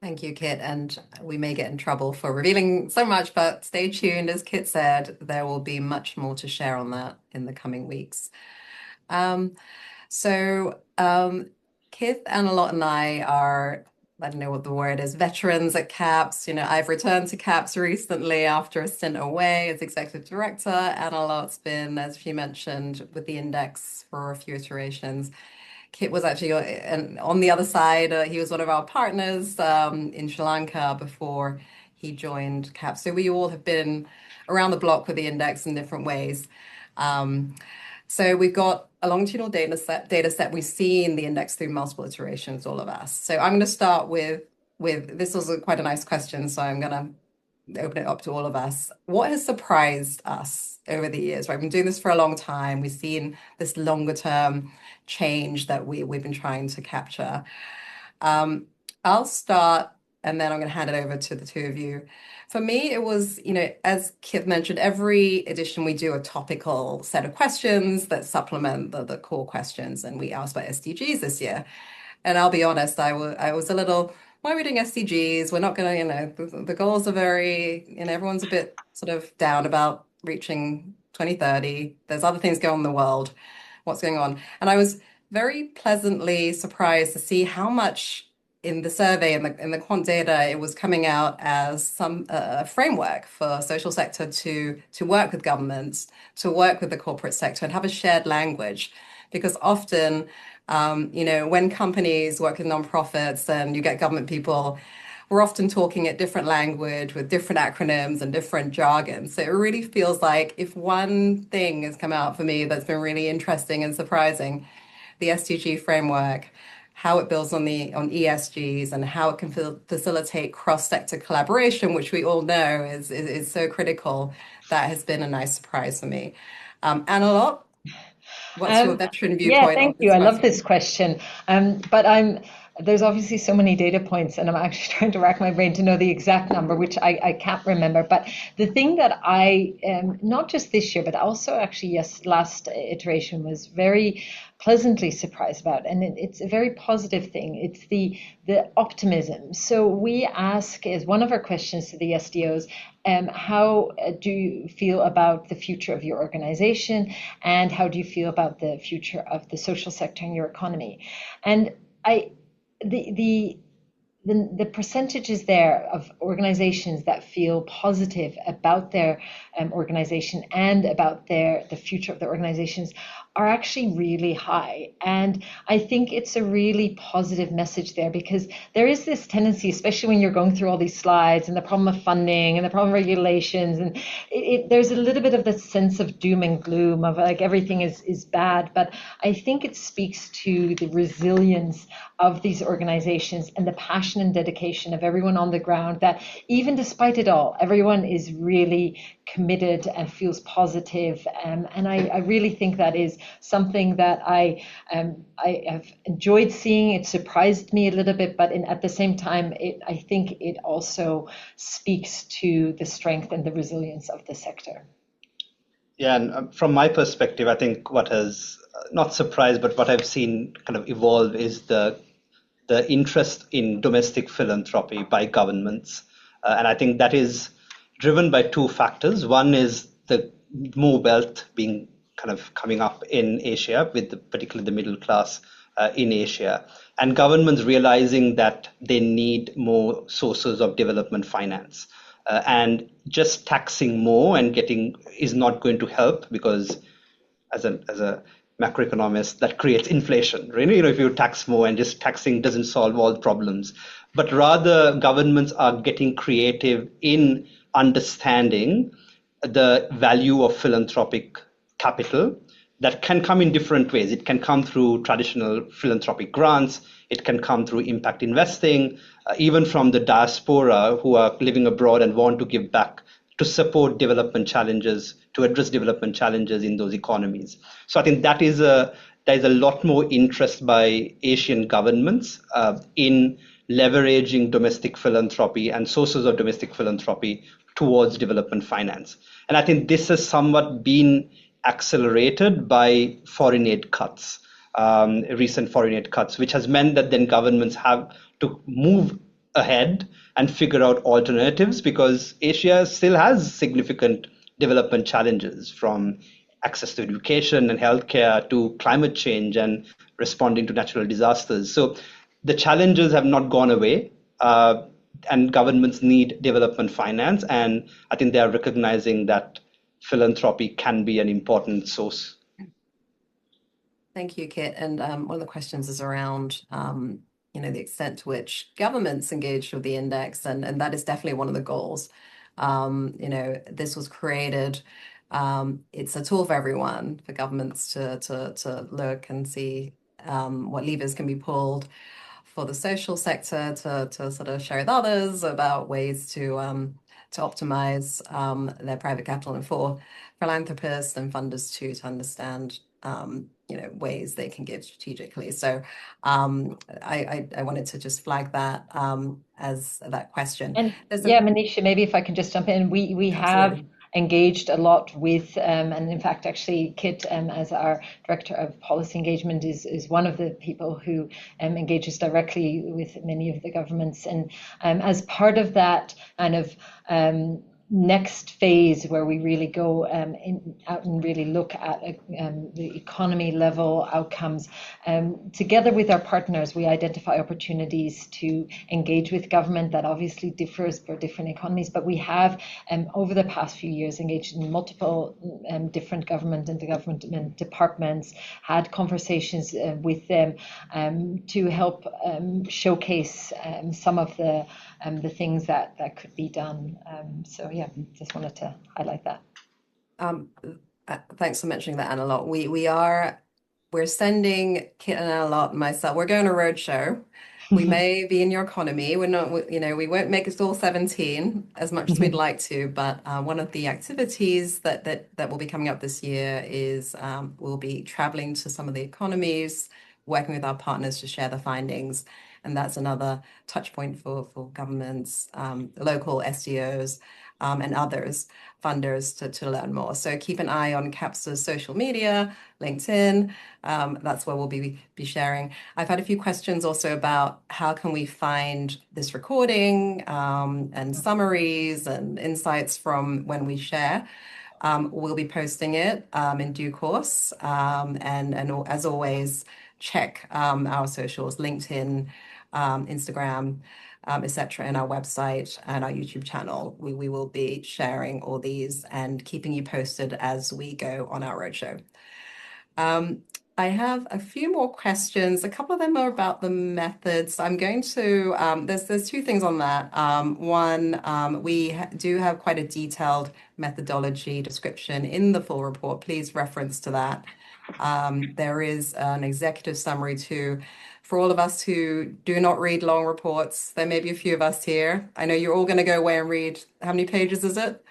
Thank you, Kit. And we may get in trouble for revealing so much, but stay tuned. As Kit said, there will be much more to share on that in the coming weeks. So Kith, Annelotte, and I are, I don't know what the word is, veterans at CAPS. I've returned to CAPS recently after a stint away as executive director. Annelotte's been, as she mentioned, with the index for a few iterations. Kit was actually on the other side. He was one of our partners in Sri Lanka before he joined CAPS. So we all have been around the block with the index in different ways. So we've got a longitudinal data set. We've seen the index through multiple iterations, all of us. So I'm going to start with this was quite a nice question, so I'm going to open it up to all of us. What has surprised us over the years? Right, we've been doing this for a long time. We've seen this longer term change that we've been trying to capture. I'll start, and then I'm going to hand it over to the two of you. For me, it was, as Kit mentioned, every edition we do a topical set of questions that supplement the core questions, and we asked about SDGs this year. And I'll be honest, I was a little, why are we doing SDGs? We're not going to, the goals are very, everyone's a bit sort of down about reaching 2030. There's other things going on in the world. What's going on? And I was very pleasantly surprised to see how much in the survey and in the quant data, it was coming out as some framework for social sector to work with governments, to work with the corporate sector and have a shared language. Because often, when companies work with nonprofits and you get government people, we're often talking a different language with different acronyms and different jargon. So it really feels like if one thing has come out for me that's been really interesting and surprising, the SDG framework, how it builds on ESGs and how it can facilitate cross-sector collaboration, which we all know is so critical. That has been a nice surprise for me. Annelotte, what's your veteran viewpoint? Yeah, thank you. I love this question. But there's obviously so many data points, and I'm actually trying to rack my brain to know the exact number, which I can't remember. But the thing that I, not just this year, but also actually, last iteration was very pleasantly surprised about, and it's a very positive thing. It's the optimism. So we ask, as one of our questions to the SDOs, how do you feel about the future of your organization, and how do you feel about the future of the social sector in your economy? And the percentages there of organizations that feel positive about their organization and about the future of their organizations are actually really high. And I think it's a really positive message there, because there is this tendency, especially when you're going through all these slides and the problem of funding and the problem of regulations, and there's a little bit of the sense of doom and gloom of like everything is bad. But I think it speaks to the resilience of these organizations and the passion and dedication of everyone on the ground, that even despite it all, everyone is really committed and feels positive. And I really think that is something that I have enjoyed seeing. It surprised me a little bit, but at the same time, I think it also speaks to the strength and the resilience of the sector. Yeah, and from my perspective, I think what has not surprised, but what I've seen kind of evolve is the interest in domestic philanthropy by governments. And I think that is driven by two factors. One is the more wealth being kind of coming up in Asia, with particularly the middle class in Asia, and governments realizing that they need more sources of development finance. And just taxing more and getting is not going to help, because as a macroeconomist, that creates inflation. Really, if you tax more, and just taxing doesn't solve all problems, but rather governments are getting creative in understanding the value of philanthropic capital that can come in different ways. It can come through traditional philanthropic grants. It can come through impact investing, even from the diaspora who are living abroad and want to give back to support development challenges, to address development challenges in those economies. So I think that is a there's a lot more interest by Asian governments in leveraging domestic philanthropy and sources of domestic philanthropy towards development finance. And I think this has somewhat been accelerated by foreign aid cuts, recent foreign aid cuts, which has meant that then governments have to move ahead and figure out alternatives, because Asia still has significant development challenges, from access to education and healthcare to climate change and responding to natural disasters. So the challenges have not gone away, and governments need development finance. And I think they are recognizing that philanthropy can be an important source. Thank you, Kit. And one of the questions is around, the extent to which governments engage with the index, and that is definitely one of the goals. This was created. It's a tool for everyone, for governments to look and see what levers can be pulled, for the social sector to sort of share with others about ways to optimize their private capital, and for philanthropists and funders too to understand ways they can give strategically. So I wanted to just flag that as that question. And Manisha, maybe if I can just jump in, we have engaged a lot with, and in fact, actually, Kit, as our Director of Policy Engagement, is one of the people who engages directly with many of the governments. And as part of that kind of next phase, where we really go out and really look at the economy level outcomes, together with our partners, we identify opportunities to engage with government that obviously differs for different economies. But we have, over the past few years, engaged in multiple different government and government departments, had conversations with them to help showcase some of the things that could be done. So yeah, just wanted to highlight that. Thanks for mentioning that, Annelotte. We're sending Kit and Annelotte and myself. We're going to roadshow. We may be in your economy. We're not, we won't make it all 17 as much as we'd like to. But one of the activities that will be coming up this year is we'll be traveling to some of the economies, working with our partners to share the findings. And that's another touch point for governments, local SDOs, and others, funders, to learn more. So keep an eye on CAPSA's social media, LinkedIn. That's where we'll be sharing. I've had a few questions also about how can we find this recording and summaries and insights from when we share. We'll be posting it in due course. And as always, check our socials, LinkedIn, Instagram, etc., and our website and our YouTube channel. We will be sharing all these and keeping you posted as we go on our roadshow. I have a few more questions. A couple of them are about the methods. I'm going to, there's two things on that. One, we do have quite a detailed methodology description in the full report. Please reference to that. There is an executive summary too. For all of us who do not read long reports, there may be a few of us here. I know you're all going to go away and read. How many pages is it?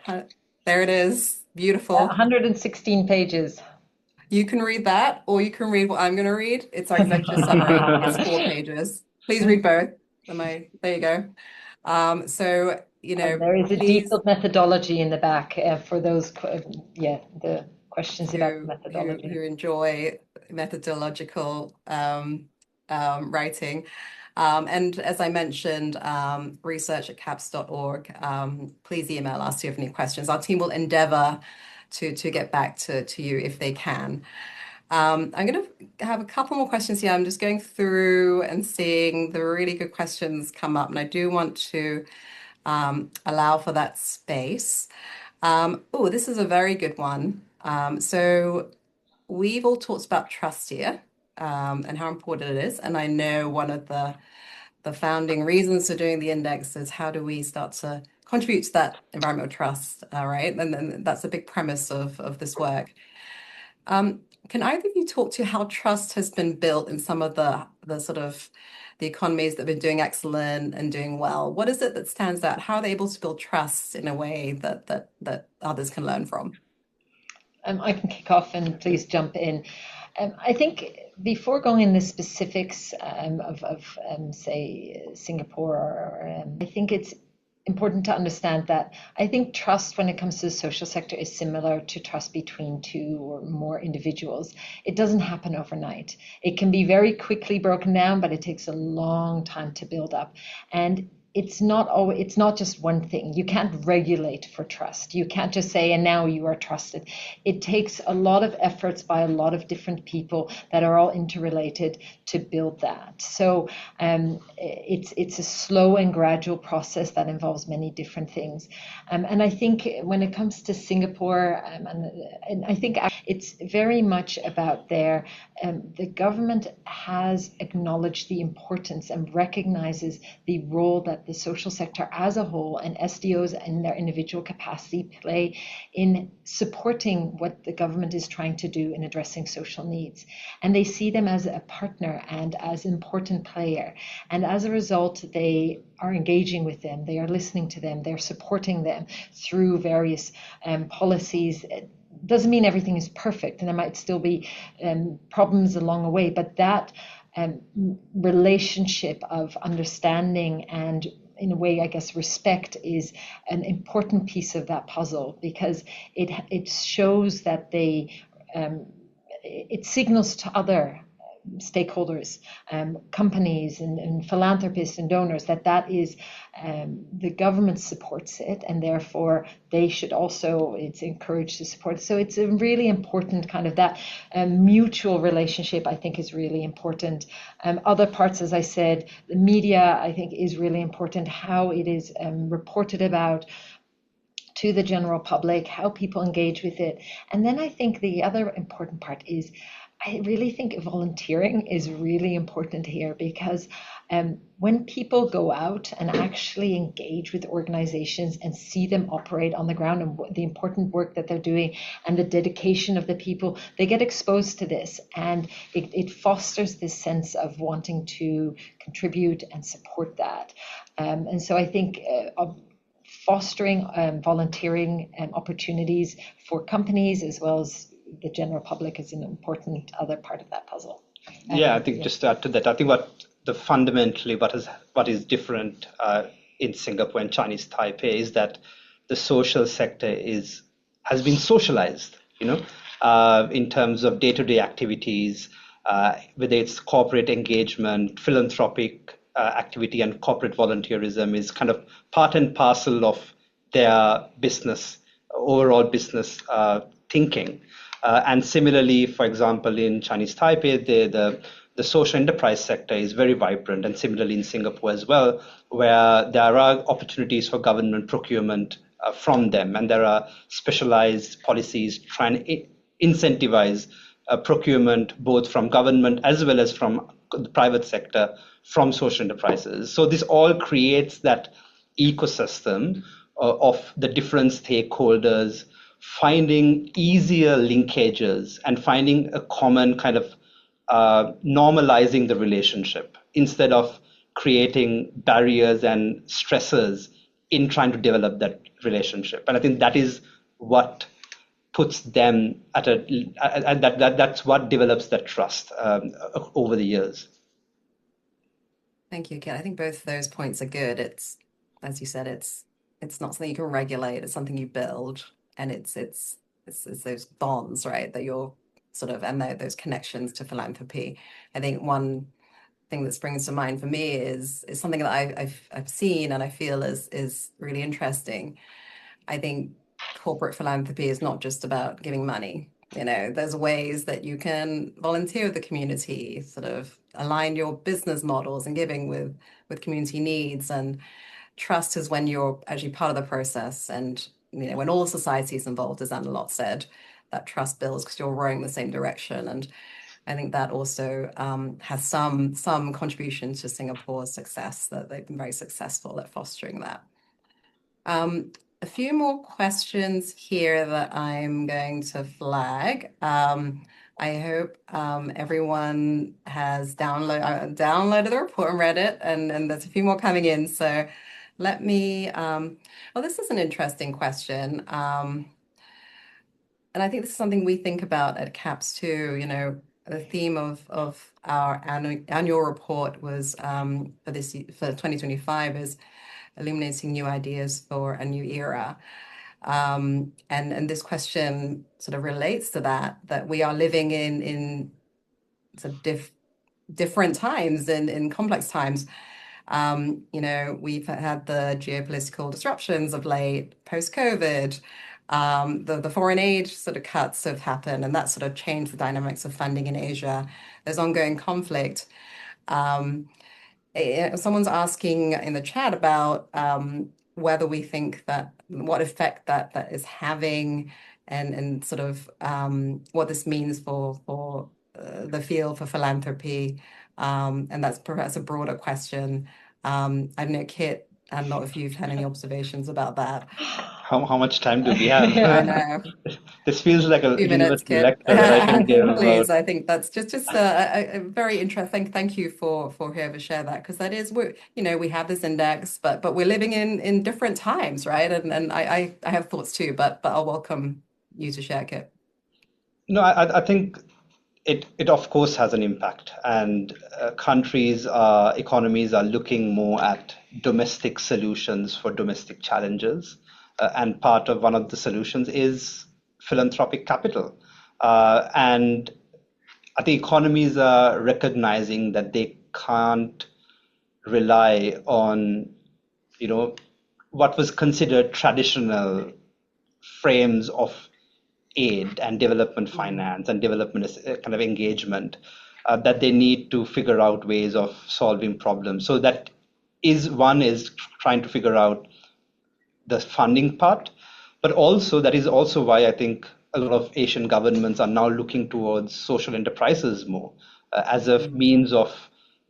There it is. Beautiful. 116 pages. You can read that, or you can read what I'm going to read. It's our executive summary. It's 4 pages. Please read both. There you go. So, there is a detailed methodology in the back for those, the questions about methodology. Who enjoy methodological writing. And as I mentioned, research@caps.org. Please email us if you have any questions. Our team will endeavor to get back to you if they can. I'm going to have a couple more questions here. I'm just going through and seeing the really good questions come up, and I do want to allow for that space. Oh, this is a very good one. So we've all talked about trust here and how important it is. And I know one of the founding reasons for doing the index is how do we start to contribute to that environmental trust, right? And then that's a big premise of this work. Can either of you talk to how trust has been built in some of the sort of the economies that have been doing excellent and doing well? What is it that stands out? How are they able to build trust in a way that others can learn from? I can kick off and please jump in. I think before going in the specifics of say, Singapore, I think it's important to understand that I think trust when it comes to the social sector is similar to trust between two or more individuals. It doesn't happen overnight. It can be very quickly broken down, but it takes a long time to build up. And it's not just one thing. You can't regulate for trust. You can't just say, and now you are trusted. It takes a lot of efforts by a lot of different people that are all interrelated to build that. So it's a slow and gradual process that involves many different things. And I think when it comes to Singapore, and I think it's very much about the government has acknowledged the importance and recognizes the role that the social sector as a whole and SDOs in their individual capacity play in supporting what the government is trying to do in addressing social needs. And they see them as a partner and as an important player. And as a result, they are engaging with them, they are listening to them, they're supporting them through various policies. It doesn't mean everything is perfect, and there might still be problems along the way, but that relationship of understanding and, in a way, I guess, respect is an important piece of that puzzle, because it shows that it signals to other stakeholders, companies and philanthropists and donors that is the government supports it, and therefore they should also, it's encouraged to support it. So it's a really important kind of that mutual relationship, I think, is really important. Other parts, as I said, the media, I think, is really important, how it is reported about to the general public, how people engage with it. And then I think the other important part is, I really think volunteering is really important here, because when people go out and actually engage with organizations and see them operate on the ground and the important work that they're doing and the dedication of the people, they get exposed to this, and it fosters this sense of wanting to contribute and support that. And so I think fostering volunteering opportunities for companies as well as the general public is an important other part of that puzzle. I think just to add to that, I think what is different in Singapore and Chinese Taipei is that the social sector has been socialized, in terms of day-to-day activities, whether it's corporate engagement, philanthropic activity, and corporate volunteerism is kind of part and parcel of their overall business thinking. And similarly, for example, in Chinese Taipei, the social enterprise sector is very vibrant, and similarly in Singapore as well, where there are opportunities for government procurement from them, and there are specialized policies trying to incentivize procurement both from government as well as from the private sector, from social enterprises. So this all creates that ecosystem of the different stakeholders finding easier linkages and finding a common kind of normalizing the relationship instead of creating barriers and stressors in trying to develop that relationship. And I think that is what puts them that's what develops that trust over the years. Thank you, Kit. I think both of those points are good. It's, as you said, it's not something you can regulate. It's something you build, and it's those bonds, right, that you're sort of, and those connections to philanthropy. I think one thing that springs to mind for me is something that I've seen and I feel is really interesting. I think corporate philanthropy is not just about giving money. There's ways that you can volunteer with the community, sort of align your business models and giving with community needs. And trust is when you're actually part of the process, and when all society is involved, as Annelotte said, that trust builds because you're rowing the same direction. And I think that also has some contribution to Singapore's success, that they've been very successful at fostering that. A few more questions here that I'm going to flag. I hope everyone has downloaded the report and read it, and there's a few more coming in. So let me, this is an interesting question. And I think this is something we think about at CAPS too. the theme of our annual report was for 2025 is illuminating new ideas for a new era. And this question sort of relates to that we are living in sort of different times and in complex times. We've had the geopolitical disruptions of late, post-COVID. The foreign aid sort of cuts have happened, and that sort of changed the dynamics of funding in Asia. There's ongoing conflict. Someone's asking in the chat about whether we think that what effect that is having and sort of what this means for the field for philanthropy. And that's perhaps a broader question. I don't know, Kit, I don't know if you've had any observations about that. How much time do we have? I know. This feels like a 2 minutes, university Kit. lecture that I can give Please, about. I think that's just a very interesting. Thank you for whoever shared that, because that is we have this index, but we're living in different times, right? And I have thoughts too, but I'll welcome you to share, Kit. No, I think it of course has an impact, and countries, economies are looking more at domestic solutions for domestic challenges, and part of one of the solutions is philanthropic capital, and I think economies are recognizing that they can't rely on, what was considered traditional frames of aid and development finance and development kind of engagement, that they need to figure out ways of solving problems. So one is trying to figure out the funding part, but also that is also why I think a lot of Asian governments are now looking towards social enterprises more, as a means of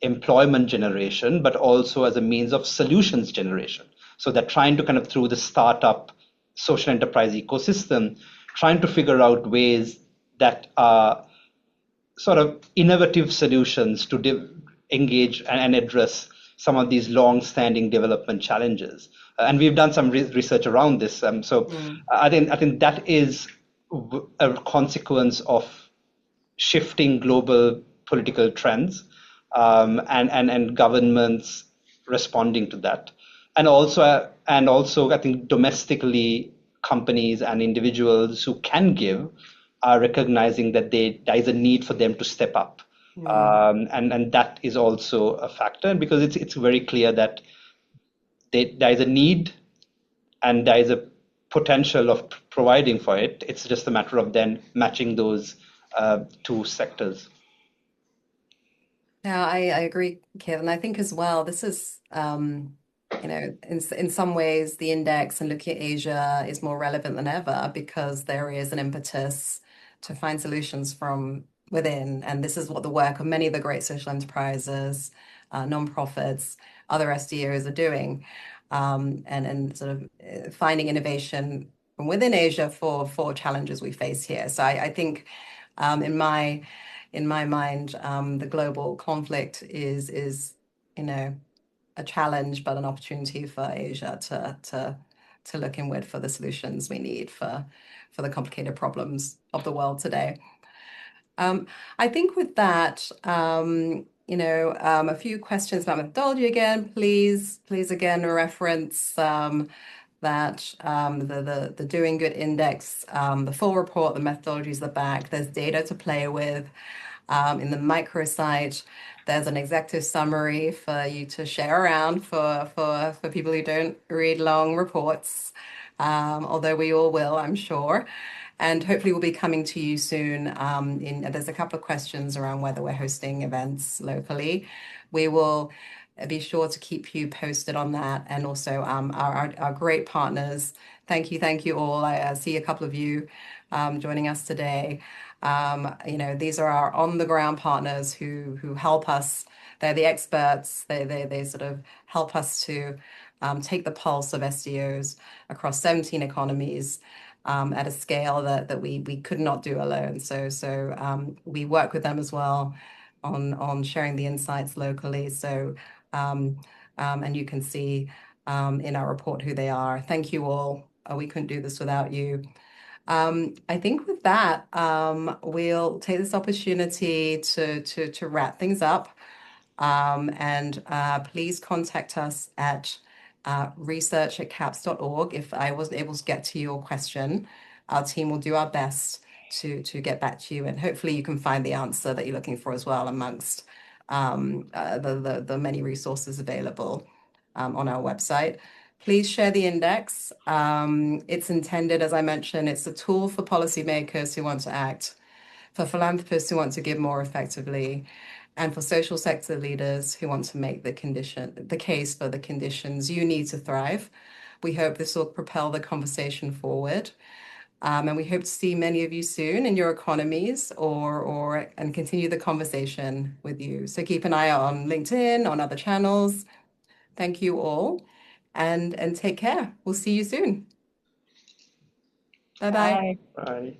employment generation, but also as a means of solutions generation. So they're trying to kind of, through the startup social enterprise ecosystem, trying to figure out ways that are sort of innovative solutions to engage and address some of these long-standing development challenges. And we've done some research around this. I think that is a consequence of shifting global political trends, and governments responding to that. And also, I think domestically, companies and individuals who can give are recognizing that there is a need for them to step up. And that is also a factor, because it's very clear that there is a need and there is a potential of providing for it. It's just a matter of then matching those two sectors. Yeah, I agree, Kevin. I think as well, this is, in some ways, the index and looking at Asia is more relevant than ever, because there is an impetus to find solutions from within. And this is what the work of many of the great social enterprises, nonprofits, other SDOs are doing, and sort of finding innovation from within Asia for challenges we face here. So I think in my mind, the global conflict is a challenge, but an opportunity for Asia to look inward for the solutions we need for the complicated problems of the world today. I think with that, a few questions about methodology again. Please again reference that the Doing Good Index, the full report, the methodologies at the back. There's data to play with. In the microsite, there's an executive summary for you to share around for people who don't read long reports, although we all will, I'm sure. And hopefully we'll be coming to you soon. There's a couple of questions around whether we're hosting events locally. We will be sure to keep you posted on that. And also our great partners. Thank you all. I see a couple of you joining us today. These are our on-the-ground partners who help us. They're the experts. They sort of help us to take the pulse of SDOs across 17 economies at a scale that we could not do alone. So we work with them as well on sharing the insights locally. So and you can see in our report who they are. Thank you all. We couldn't do this without you. I think with that, we'll take this opportunity to wrap things up. And please contact us at research@caps.org if I wasn't able to get to your question. Our team will do our best to get back to you, and hopefully you can find the answer that you're looking for as well amongst the many resources available on our website. Please share the index. It's intended, as I mentioned, it's a tool for policymakers who want to act, for philanthropists who want to give more effectively, and for social sector leaders who want to make the case for the conditions you need to thrive. We hope this will propel the conversation forward. And we hope to see many of you soon in your economies and continue the conversation with you. So keep an eye out on LinkedIn, on other channels. Thank you all, and take care. We'll see you soon. Bye-bye. Bye. Bye.